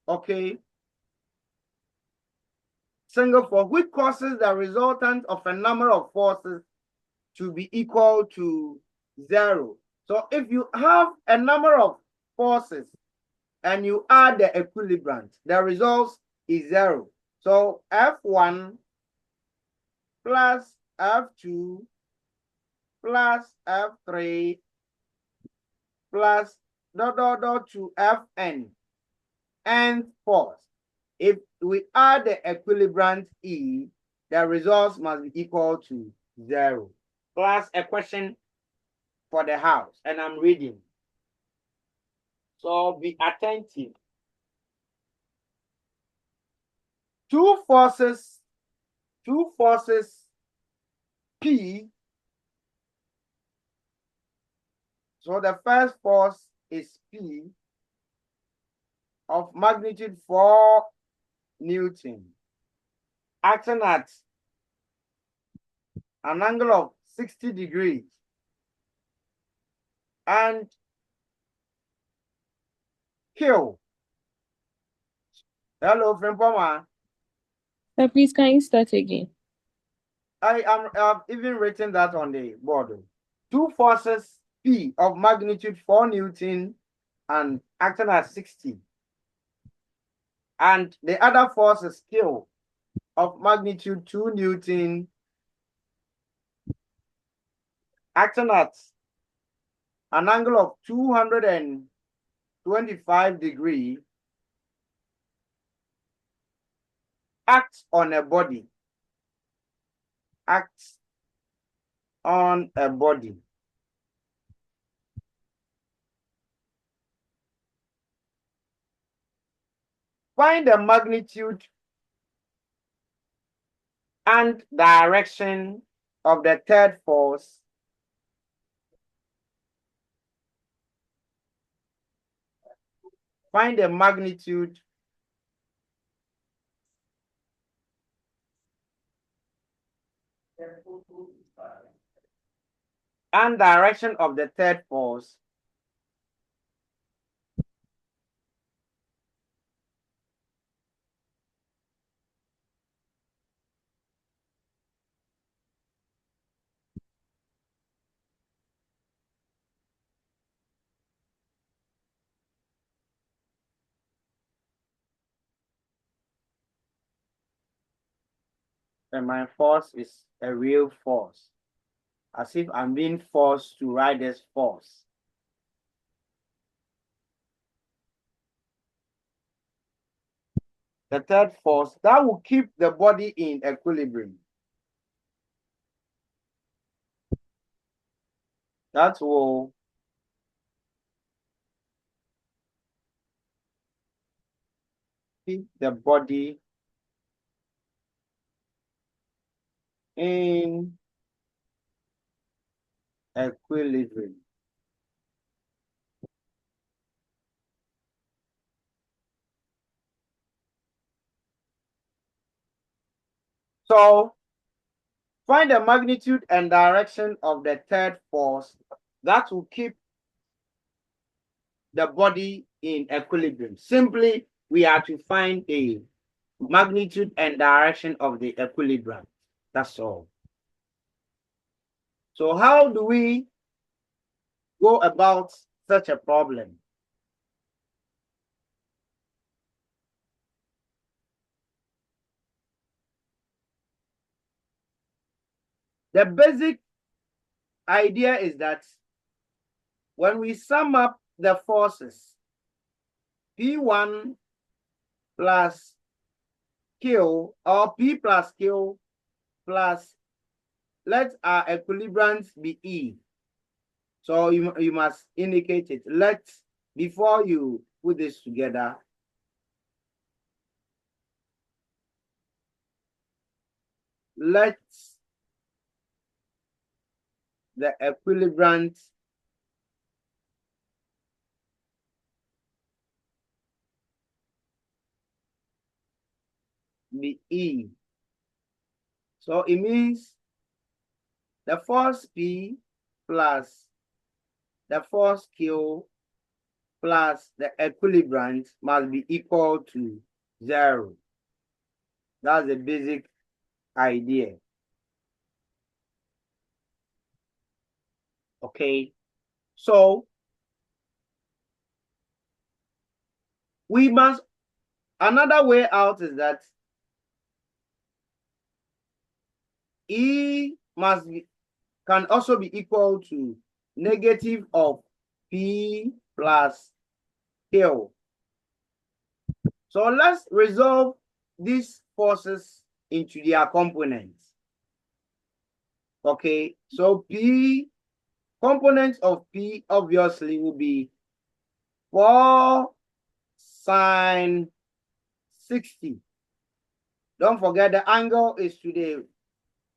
okay? Single force, which causes the resultant of a number of forces to be equal to 0. So if you have a number of forces and you add the equilibrant, the result is 0. So F1 plus F2 plus F3 plus to Fn, nth force. If we add the equilibrant E, the results must be equal to 0. Plus a question for the house, and I'm reading. So be attentive. Two forces P. So the first force is P of magnitude 4 Newton, acting at an angle of 60 degrees. And Q. Hello, Frimpoma. Sir, please, can you start again? I've even written that on the board. Two forces P of magnitude 4 Newton and acting at 60. And the other force is Q of magnitude 2 Newton acting at an angle of 225 degrees, acts on a body. Acts on a body. Find the magnitude and direction of the third force find the magnitude and direction of the third force and my force is a real force, as if I'm being forced to write this force. The third force that will keep the body in equilibrium. That will keep the body in equilibrium. So find the magnitude and direction of the third force that will keep the body in equilibrium. Simply, we are to find the magnitude and direction of the equilibrium. That's all. So how do we go about such a problem? The basic idea is that when we sum up the forces, P1 plus Q or P plus Q plus, let our equilibrants be E. So you must indicate it. Before you put this together, let the equilibrant be E. So it means the force P plus the force Q plus the equilibrant must be equal to 0. That's the basic idea. Okay, so we must, another way out is that E can also be equal to negative of P plus Q. So let's resolve these forces into their components. Okay, so P, components of P obviously will be 4 sine 60. Don't forget the angle is to the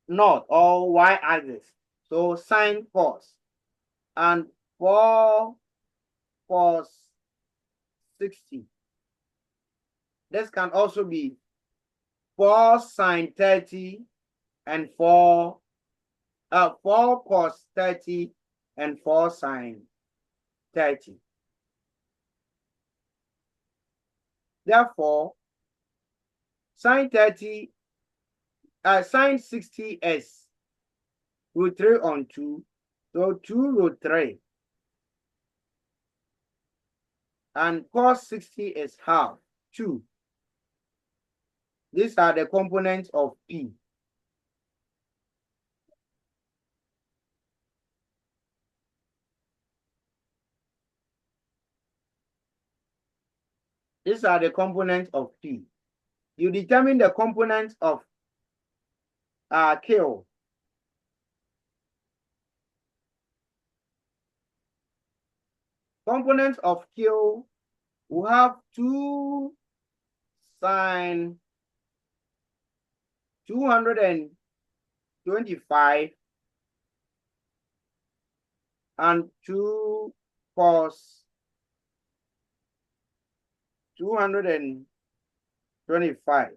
north or y-axis. So sine cos. And 4 cos 60. This can also be 4 sine 30 and 4 cos 30 and 4 sine 30. Therefore, sine 30, sine 60 is root 3 on 2, so 2 root 3. And cos 60 is half, 2. These are the components of P. These are the components of P. You determine the components of Q. Components of Q will have 2 sine 225 and 2 cos 225.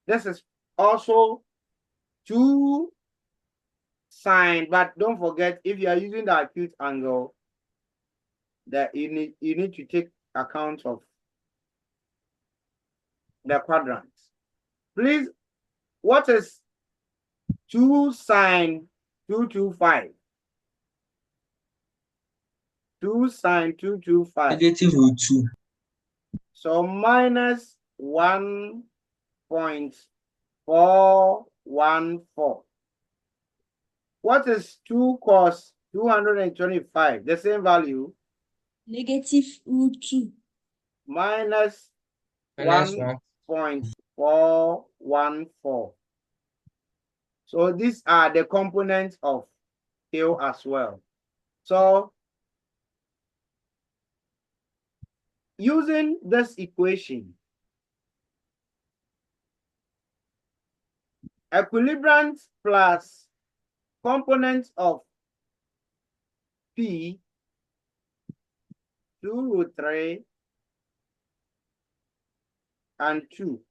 This is also 2 sine, but don't forget, if you are using the acute angle, that you need to take account of the quadrants. Please, what is 2 sine 225? 2 sine 225. Negative root 2. So minus 1.414. What is 2 cos 225? The same value. Negative root 2. Minus Minus 1. 1.414. So these are the components of Q as well. So using this equation, equilibrant plus components of P 2 root 3 and 2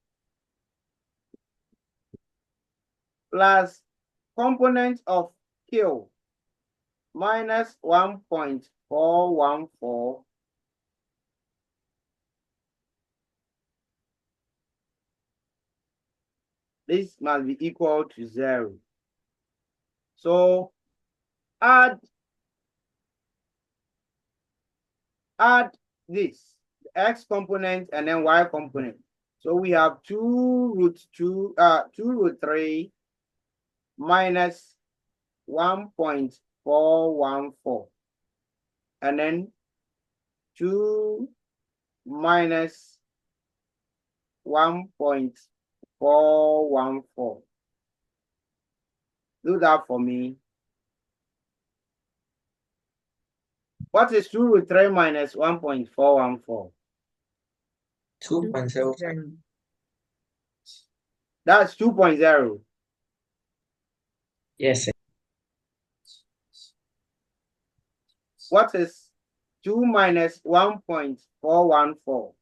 plus components of Q minus 1.414 this must be equal to 0. So add this, the x component and then y component. So we have 2 root 3 minus 1.414 and then 2 minus 1.414. Do that for me. What is 2 root 3 minus 1.414? 2.05. That's 2.0. Yes, sir. What is 2 minus 1.414?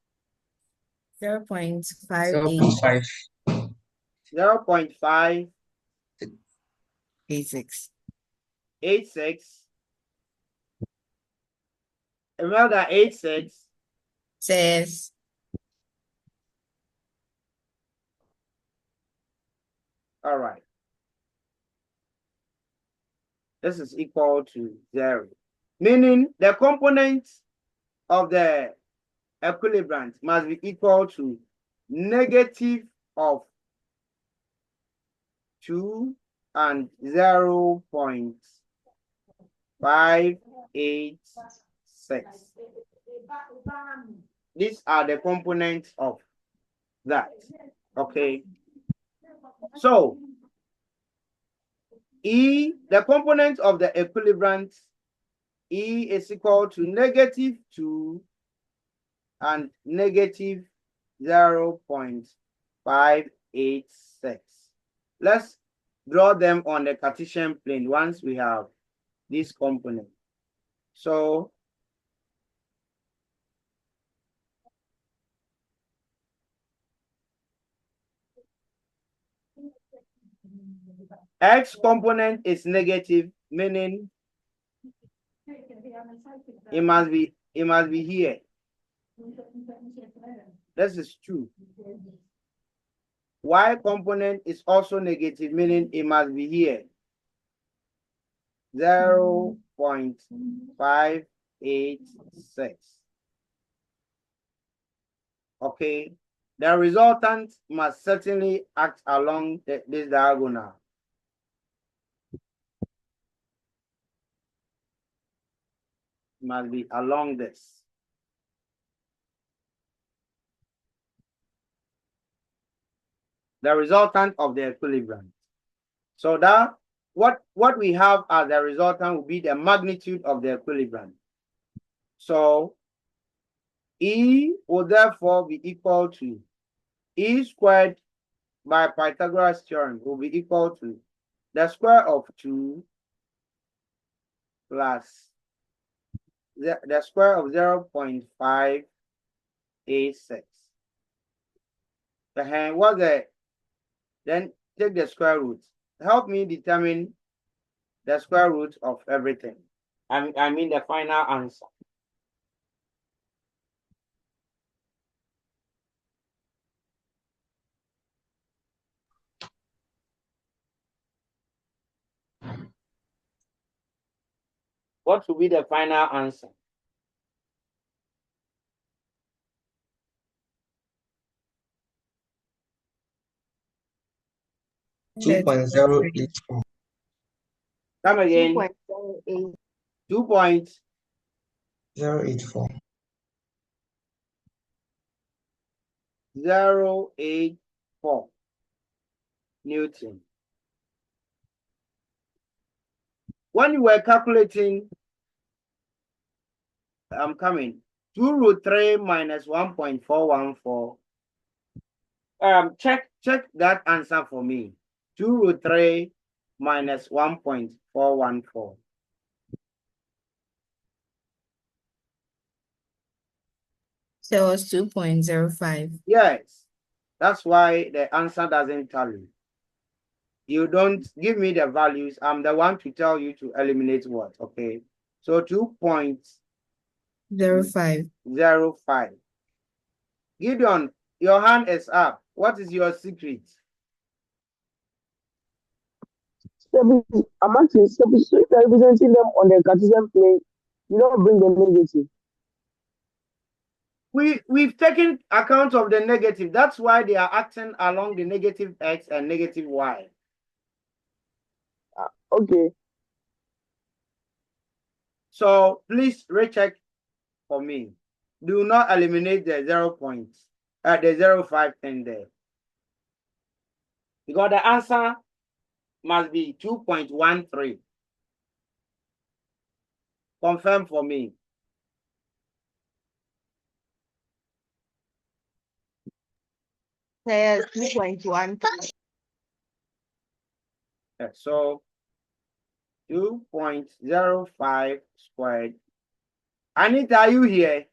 0.58. 0.5 86. 86. Remember 86 Says all right. This is equal to 0. Meaning the components of the equilibrant must be equal to negative of 2 and 0.586. These are the components of that. Okay. So E, the component of the equilibrant, E is equal to -2 and -0.586. Let's draw them on the Cartesian plane once we have this component. So X component is negative, meaning it must be here. This is 2. Y component is also negative, meaning it must be here. 0.586. Okay. The resultant must certainly act along this diagonal. Must be along this. The resultant of the equilibrant. So that what we have as the resultant will be the magnitude of the equilibrant. So E will therefore be equal to E squared by Pythagoras theorem will be equal to the square of 2 plus the square of 0.586. What's the then take the square root. Help me determine the square root of everything. I mean the final answer. What will be the final answer? Two point zero eight four. Come again. 2.084. 0.084 Newton. When you were calculating, I'm coming. 2 root 3 minus 1.414. Check that answer for me. 2 root 3 minus 1.414. So it was 2.05. Yes, that's why the answer doesn't tally. You don't give me the values. I'm the one to tell you to eliminate what, okay? So 2.05. Gideon, your hand is up. What is your secret? I'm asking, so if you're representing them on the Cartesian plane, you don't bring the negative. We've taken account of the negative. That's why they are acting along the negative x and negative y. Okay. So please recheck for me. Do not eliminate the 0.5 thing there. Because the answer must be 2.13. Confirm for me. Yes, 2.1. So 2.05 squared. Anita, are you here?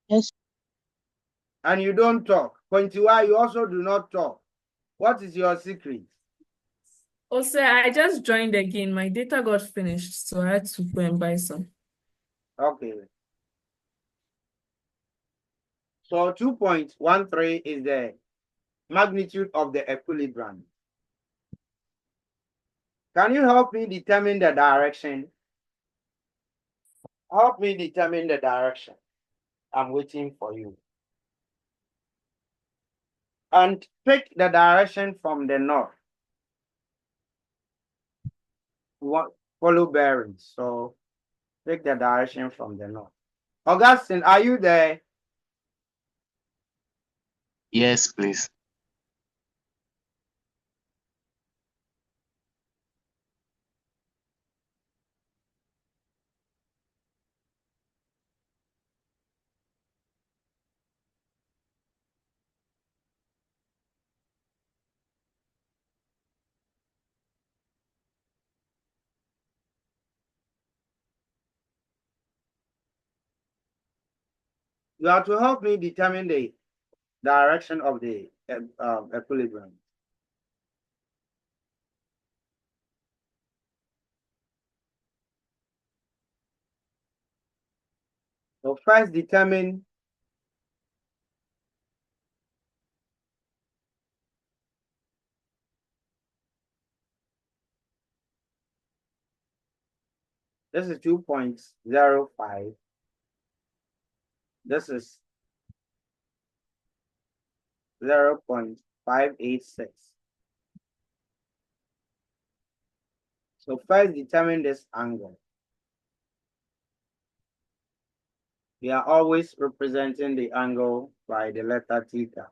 Yes. And you don't talk. Quintiwa, you also do not talk. What is your secret? Oh, sir, I just joined again. My data got finished, so I had to go and buy some. Okay. So 2.13 is the magnitude of the equilibrant. Can you help me determine the direction? Help me determine the direction. I'm waiting for you. And pick the direction from the north. Follow bearings. So pick the direction from the north. Augustine, are you there? Yes, please. You have to help me determine the direction of the equilibrium. So first determine this is 2.05. This is 0.586. So first determine this angle. We are always representing the angle by the letter theta.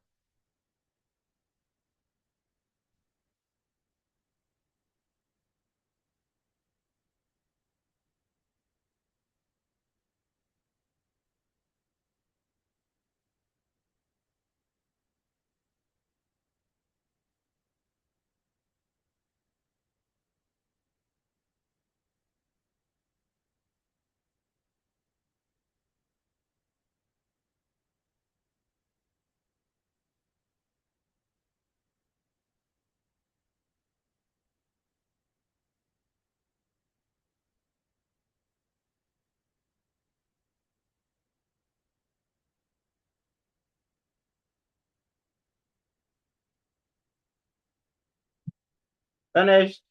Finished?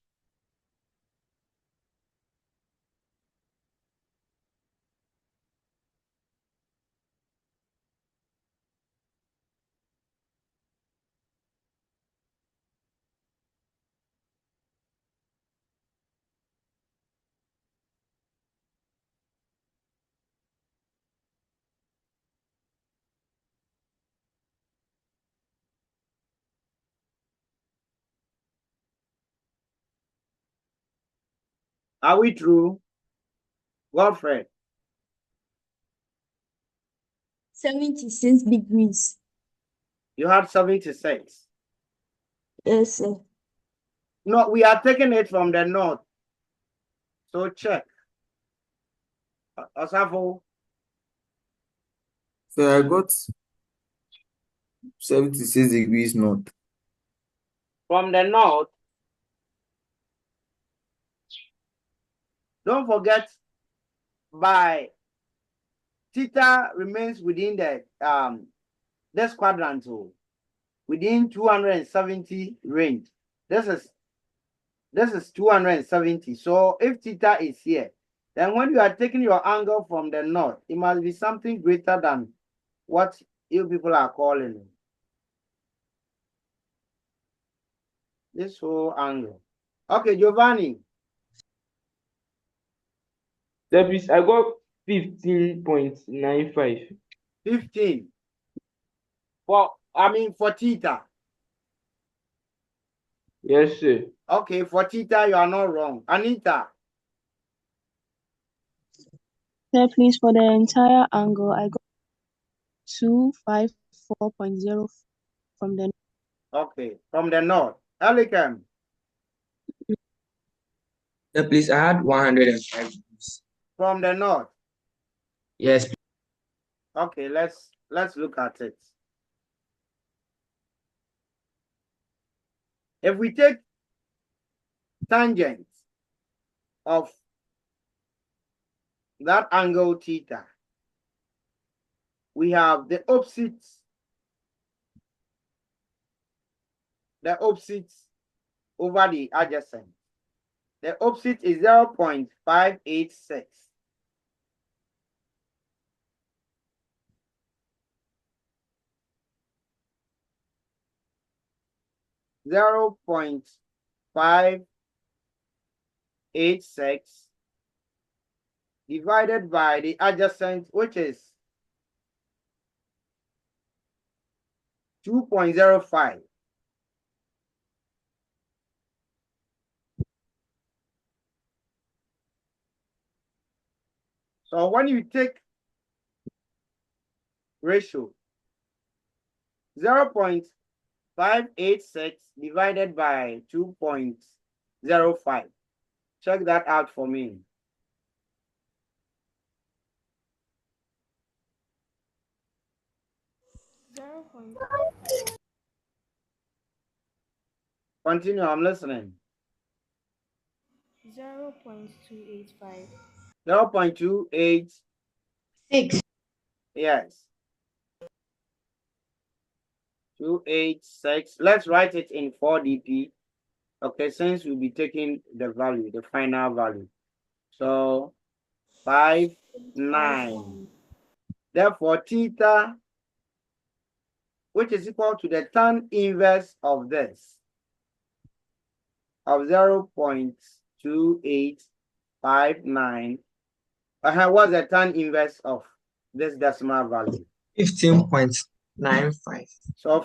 Are we through? Godfrey? 76 degrees. You had 76. Yes, sir. No, we are taking it from the north. So check. Osafo, So I got 76 degrees north. from the north, don't forget by theta remains within the this quadrant, so within 270 range. This is 270. So if theta is here, then when you are taking your angle from the north, it must be something greater than what you people are calling it. This whole angle. Okay, Giovanni. That is, I got 15.95. 15. For theta. Yes, sir. Okay, for theta, you are not wrong. Anita. Sir, please, for the entire angle, I got 254.0 from the. Okay, from the north. Elikem. Yeah, please, I had 105 degrees. From the north. Yes. Okay, let's look at it. If we take tangent of that angle theta, we have the opposite over the adjacent. The opposite is 0.586. Zero 0.586 divided by the adjacent, which is 2.05. So when you take ratio 0.586 divided by 2.05, check that out for me. Continue, I'm listening. 0.285. 0.28. 6. Yes. 286. Let's write it in 4dp. Okay, since we'll be taking the value, the final value. So 5, 9. Therefore, theta, which is equal to the tan inverse of this, of 0.2859. What's the tan inverse of this decimal value? 15.95. So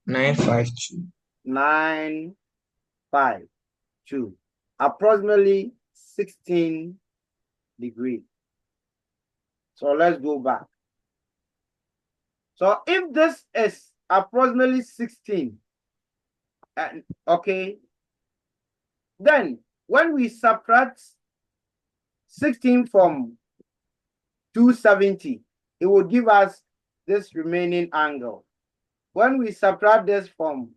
952. 15.952, approximately 16 degrees. So let's go back. So if this is approximately 16, okay, then when we subtract 16 from 270, it will give us this remaining angle. When we subtract this from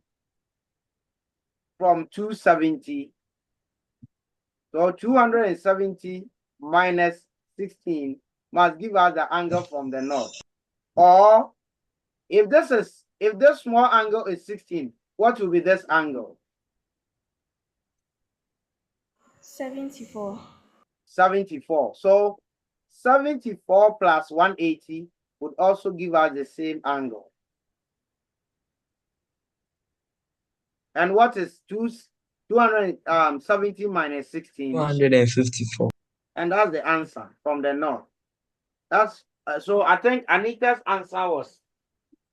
270, so 270 minus 16 must give us the angle from the north. Or if this small angle is 16, what will be this angle? 74. 74. So 74 plus 180 would also give us the same angle. And what is 270 minus 16? 254. And that's the answer from the north. That's so I think Anita's answer was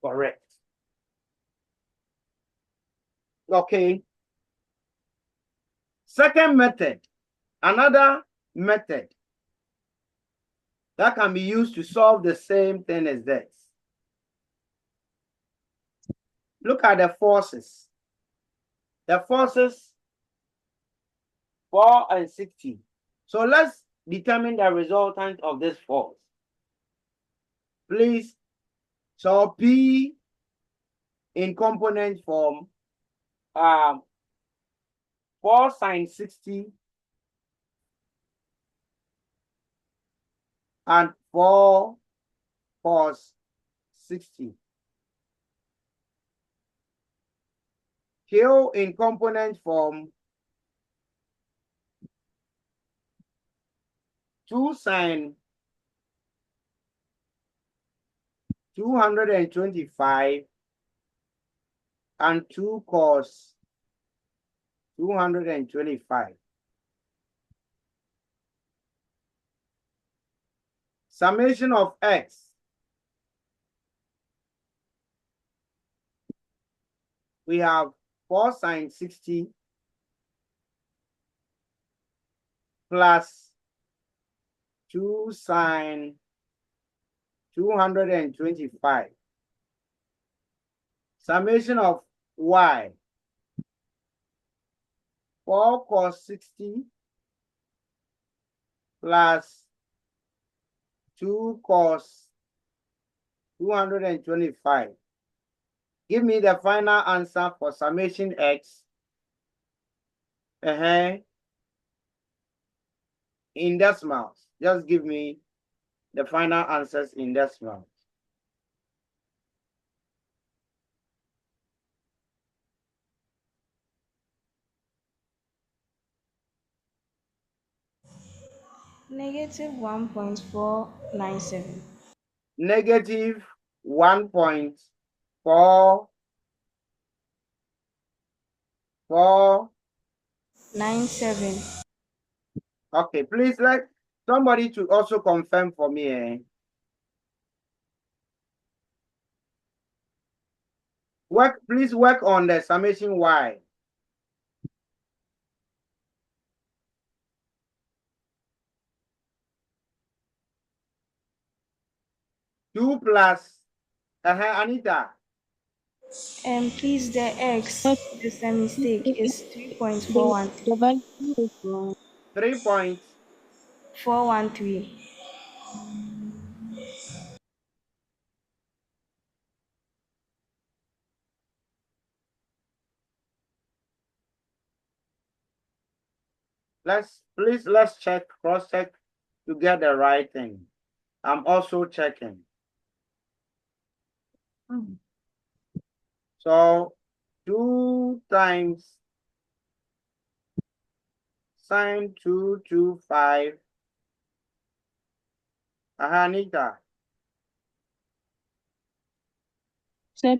correct. Okay. Second method, another method that can be used to solve the same thing as this. Look at the forces. The forces 4 and 60. So let's determine the resultant of this force. Please, so P in component form, 4 sine 60 and 4 cos 60. Q in component form, 2 sine 225 and 2 cos 225. Summation of x we have 4 sine 60 plus 2 sine 225. Summation of y 4 cos 60 plus 2 cos 225. Give me the final answer for summation x. In decimals. Just give me the final answers in decimals. Negative 1.497. Negative 1.497. Okay, please let somebody to also confirm for me. Please work on the summation y. Two plus Anita. Please, the x is a mistake. It's 3.413. The value is wrong. 3.413. let's check, cross check to get the right thing. I'm also checking. So 2 times sine 225. Anita. Sir,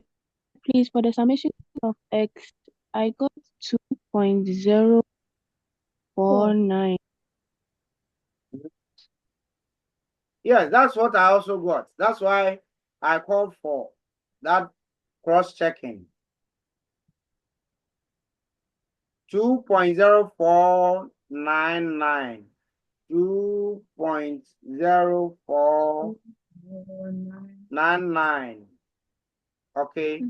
please, for the summation of x, I got 2.049. Yes, that's what I also got. That's why I called for that cross-checking. 2.0499. 2.0499. Okay.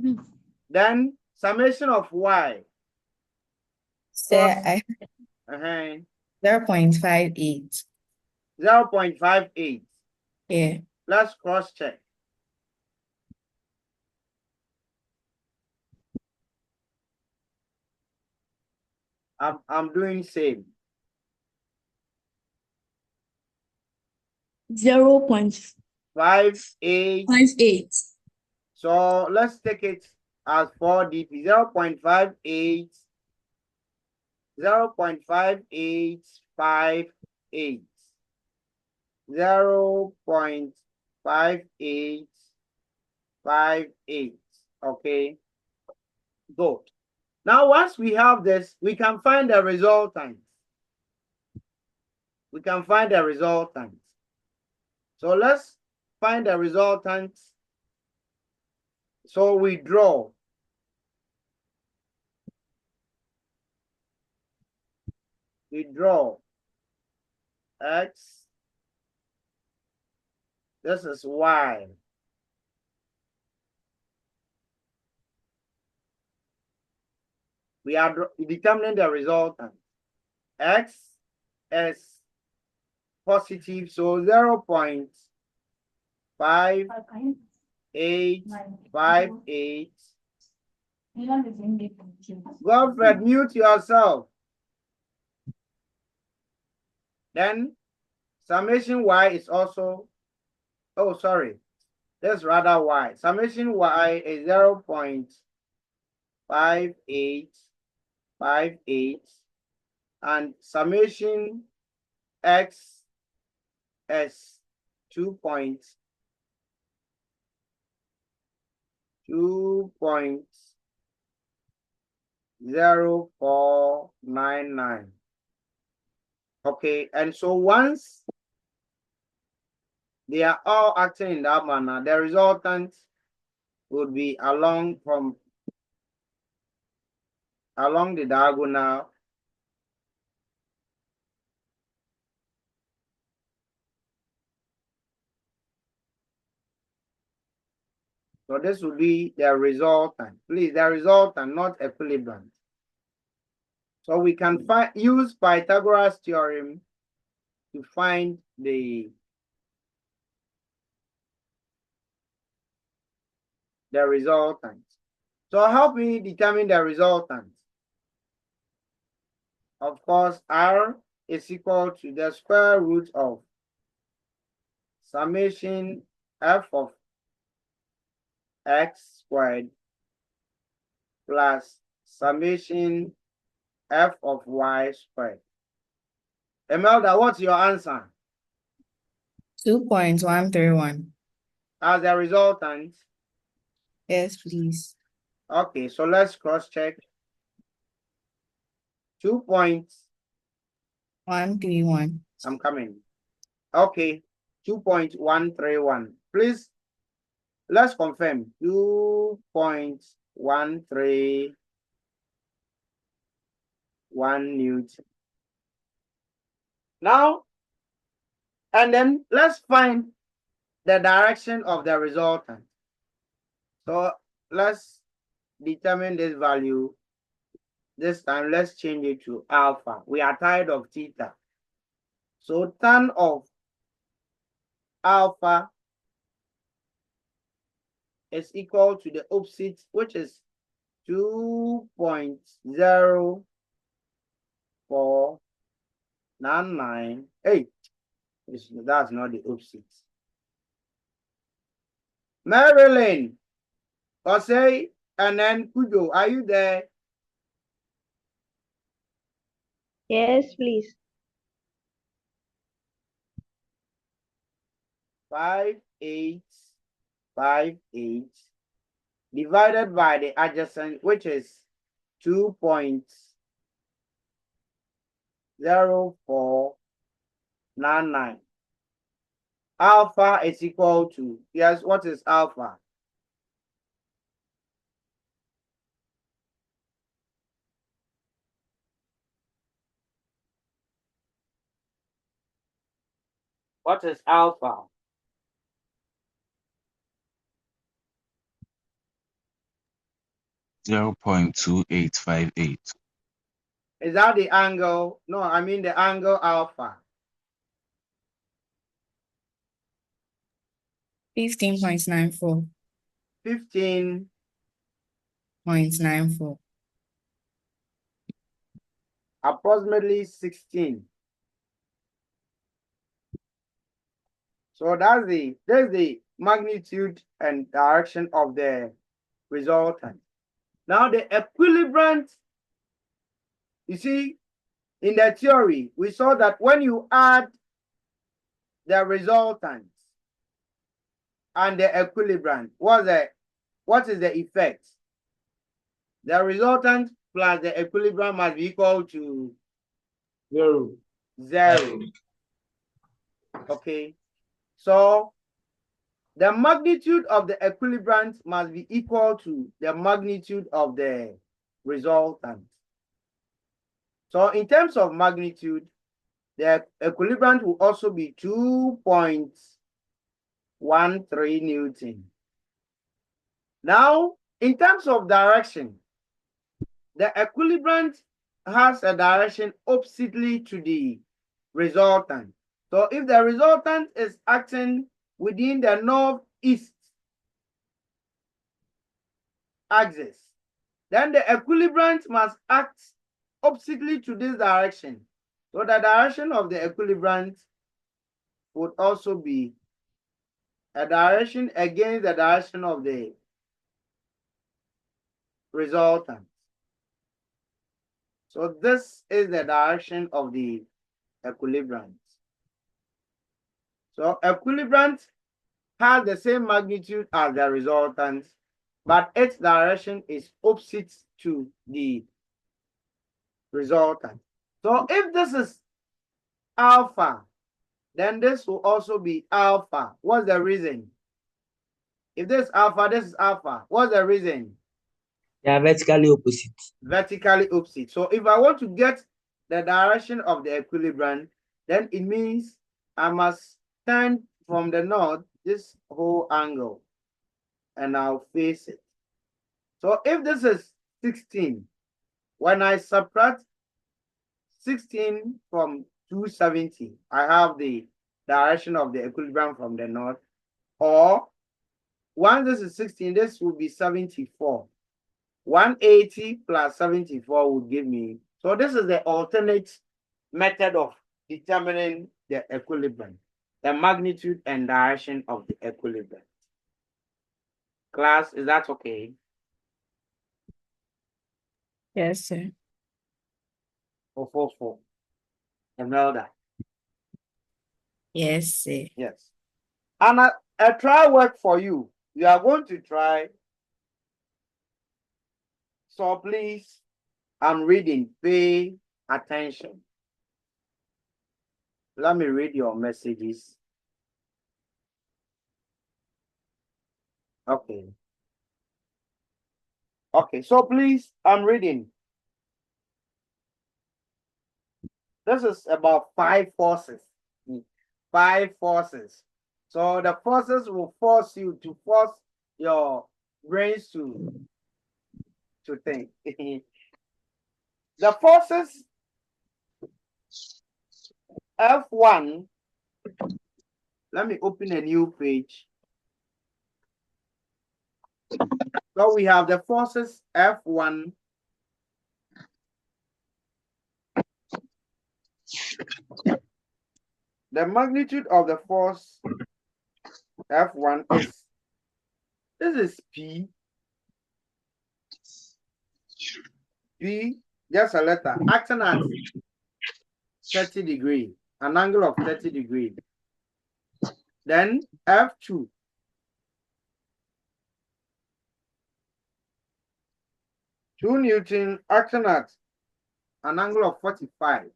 Then summation of y. Sir, I 0.58. 0.58. Yeah. Let's cross-check. I'm doing same. 0.58. So let's take it as 4 dp. 0.58. 0.5858. 0.5858. Okay, good. Now, once we have this, we can find the resultant. We can find the resultant. So let's find the resultant. So we draw. We draw x. This is y. We are determining the resultant. X is positive, so 0.5858. Godfred, mute yourself. Then summation y is also, oh, sorry, that's rather y. Summation y is 0.5858, and summation x is 2.0499. Okay, and so once they are all acting in that manner, the resultant would be along the diagonal. So this would be the resultant. Please, the resultant, not equilibrant. So we can use Pythagoras theorem to find the resultant. So help me determine the resultant. Of course, R is equal to the square root of summation f of x squared plus summation f of y squared. Emelda, what's your answer? 2.131. As a resultant? Yes, please. Okay, so let's cross-check. 2.131. I'm coming. Okay, 2.131. Please, let's confirm. 2.131 Newton. Now, and then let's find the direction of the resultant. So let's determine this value. This time, let's change it to alpha. We are tired of theta. So tan of alpha is equal to the opposite, which is 2.045. 9, 8. That's not the opposite. Marilyn, Osei, and then Kujo, are you there? Yes, please. 5, 8, 5, 8 divided by the adjacent, which is 2.0499. Alpha is equal to, yes, what is alpha? What is alpha? Zero 0.2858. Is that the angle? No, I mean the angle alpha. 15.94. 15.94. Approximately 16. So that's the magnitude and direction of the resultant. Now the equilibrant, you see, in the theory, we saw that when you add the resultant and the equilibrant, what is the effect? The resultant plus the equilibrant must be equal to 0. Okay. So the magnitude of the equilibrant must be equal to the magnitude of the resultant. So in terms of magnitude, the equilibrant will also be 2.13 Newton. Now, in terms of direction, the equilibrant has a direction oppositely to the resultant. So if the resultant is acting within the northeast axis, then the equilibrant must act oppositely to this direction. So the direction of the equilibrant would also be a direction against the direction of the resultant. So this is the direction of the equilibrant. So equilibrant has the same magnitude as the resultant, but its direction is opposite to the resultant. So if this is alpha, then this will also be alpha. What's the reason? If this is alpha, this is alpha. What's the reason? They are vertically opposite. Vertically opposite. So if I want to get the direction of the equilibrant, then it means I must turn from the north this whole angle and I'll face it. So if this is 16, when I subtract 16 from 270, I have the direction of the equilibrium from the north. Or once this is 16, this will be 74. 180 plus 74 would give me. So this is the alternate method of determining the equilibrium, the magnitude and direction of the equilibrium. Class, is that okay? Yes, sir. 444. Imelda. Yes, sir. Yes. And a trial work for you. You are going to try. So please, I'm reading. Pay attention. Let me read your messages. Okay. Okay, so please, I'm reading. This is about 5 forces. 5 forces. So the forces will force you to force your brains to think. The forces F1. Let me open a new page. So we have the forces F1, The magnitude of the force F1 is, this is P, just a letter, acting at 30 degrees, an angle of 30 degrees. Then F2, 2 Newton acting at an angle of 45.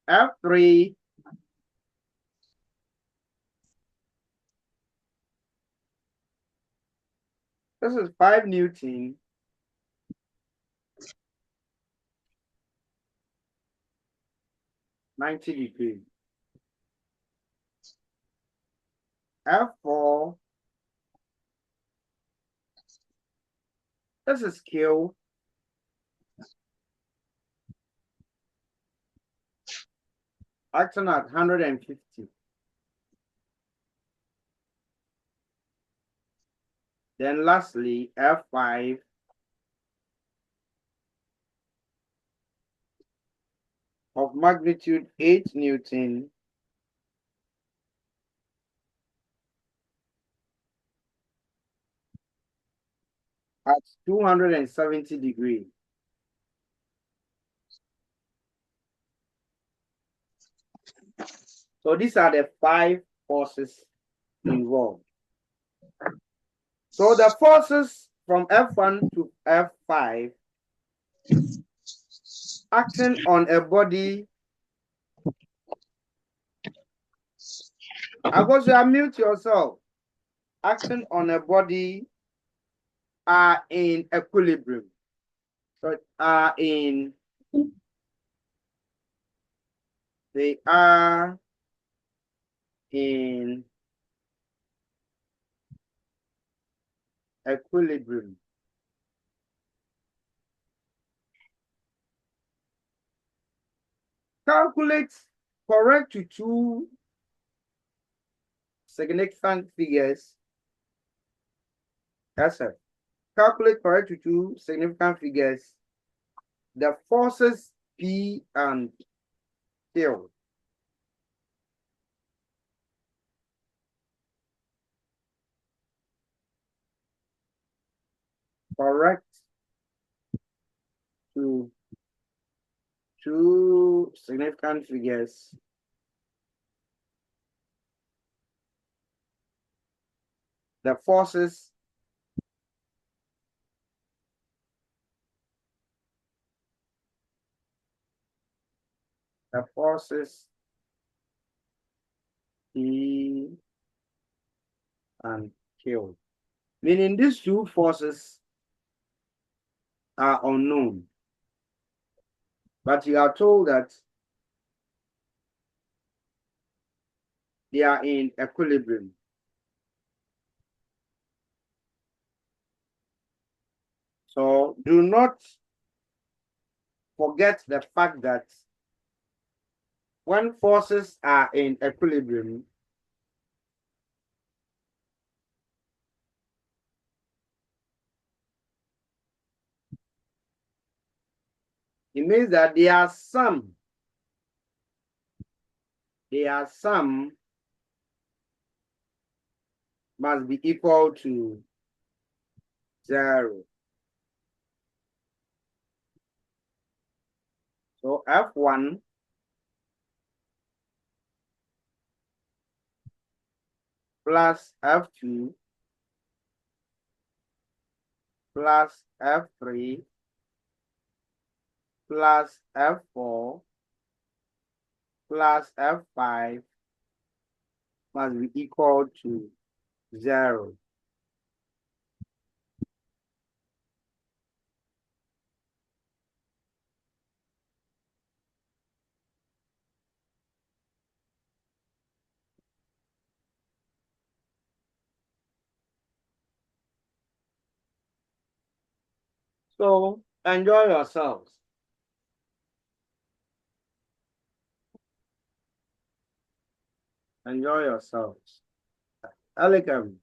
F3, this is 5 Newton, 90 degrees. F4, this is Q, acting at 150. Then lastly, F5, of magnitude 8 Newton, at 270 degrees. So these are the 5 forces involved. So the forces from F1 to F5 acting on a body. I go to unmute yourself. Acting on a body are in equilibrium. So they are in equilibrium. Calculate correct to 2 significant figures. That's it. Calculate correct to 2 significant figures. The forces P and Q. Correct to 2 significant figures. The forces P and Q. Meaning these 2 forces are unknown. But you are told that they are in equilibrium. So do not forget the fact that when forces are in equilibrium, it means that there are some must be equal to 0. So F1 plus F2 plus F3 plus F4 plus F5 must be equal to 0. So enjoy yourselves. Enjoy yourselves. Alikam.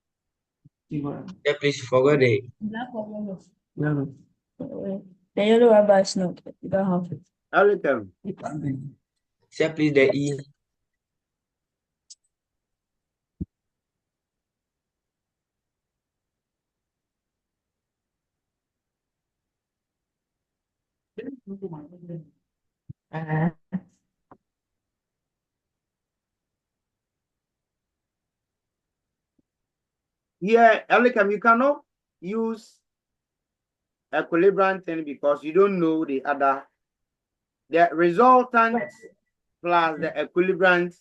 Yeah, please forget it. Black or yellow? No. The yellow rubber is not. You don't have it. Elicum. Sir, please, the E. Yeah, Elicum, you cannot use equilibrant thing because you don't know the other. The resultant plus the equilibrant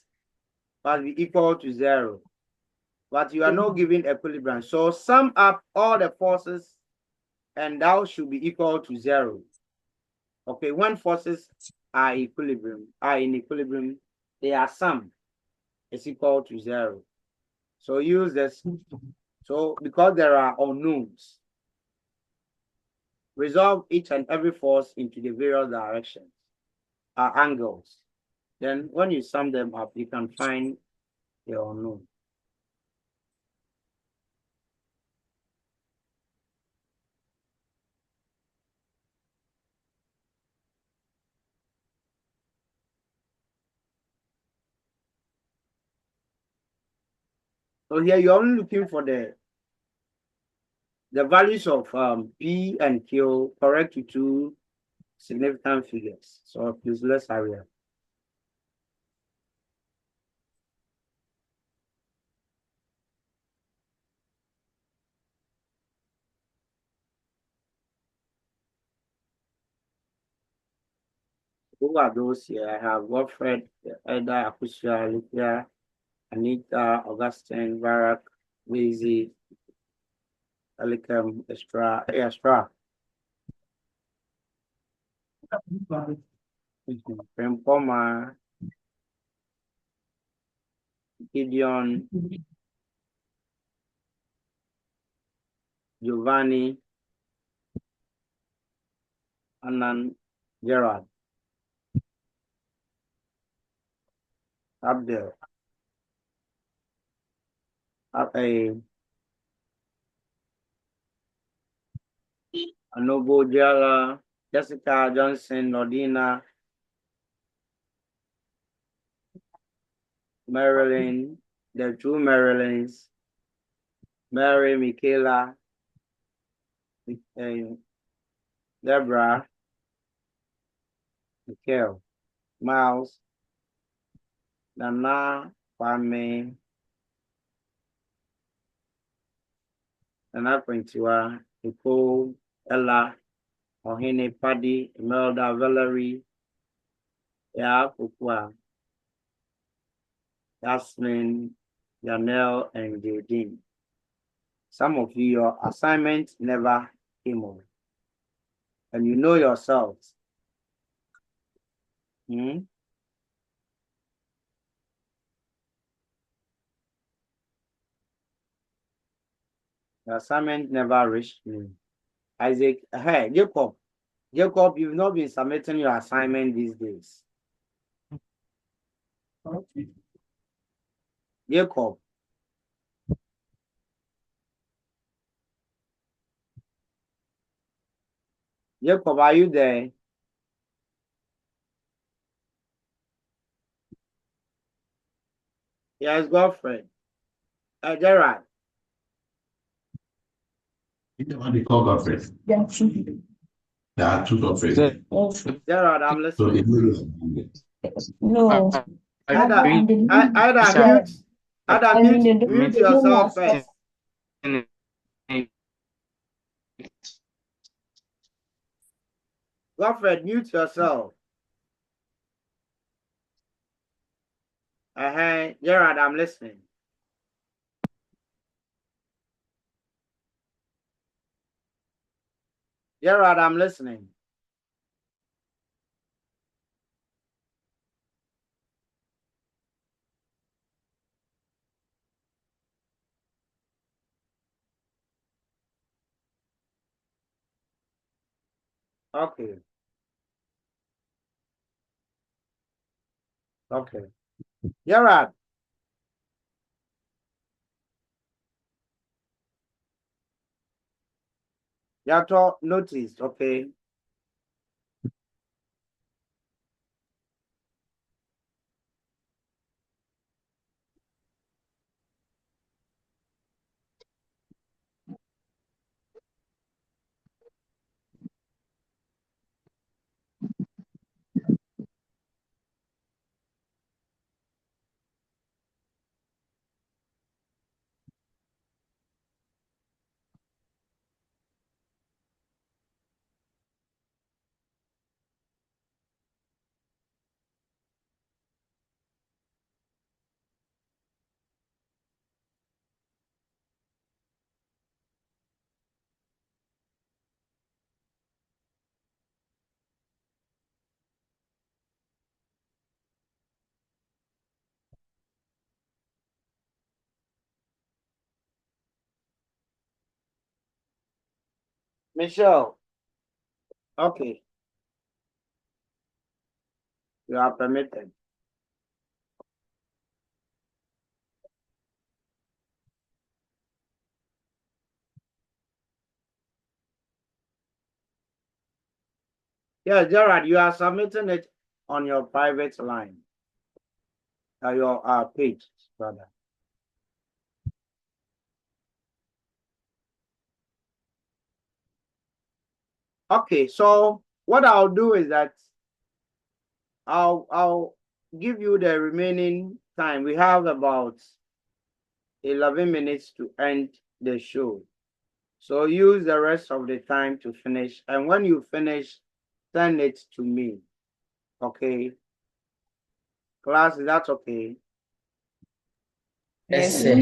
must be equal to 0. But you are not given equilibrant. So sum up all the forces and that should be equal to 0. Okay, when forces are in equilibrium, they are sum is equal to 0. So use this. So because there are unknowns, resolve each and every force into the various directions, angles. Then when you sum them up, you can find the unknown. So here you're only looking for the values of P and Q correct to two significant figures. So please let's hurry up. Who are those here? I have Wilfred, Eda, Akusha, Lydia, Anita, Augustine, Barak, Lizzie, Elicum, Estra. Prempoma, Gideon, Giovanni, Anan, Gerard, Abdel, Anobo Jala, Jessica Johnson, Nordina, Marilyn, the two Marilyns, Mary, Michaela, Deborah, Mikhail, Miles, Nana, Kwame, Nana Quintua, Nicole, Ella, Ohene, Paddy, Imelda, Valerie, Kukwa, Yasmin, Janelle, and Jadine. Some of you, your assignment never came on. And you know yourselves. The assignment never reached me. Isaac, hey, Jacob, you've not been submitting your assignment these days. Jacob. Jacob, are you there? Yes, girlfriend. Gerard. You know what they call Godfrey? Yeah. There are two Godfrey. Gerard, I'm So it listening. No. Ada, mute yourself first. Godfred, mute yourself. Gerard, I'm listening. Gerard, I'm listening. Okay. Okay. Gerard. You have to notice, okay? Michelle, okay, you are permitted. Yeah, Gerard, you are submitting it on your private line, your page, brother. Okay, so what I'll do is that I'll give you the remaining time. We have about 11 minutes to end the show. So use the rest of the time to finish. And when you finish, send it to me. Okay. Class, is that okay? Yes, sir.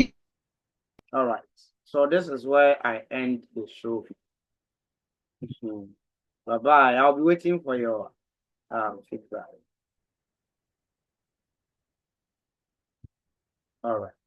All right. So this is where I end the show. Bye-bye. I'll be waiting for your feedback. All right.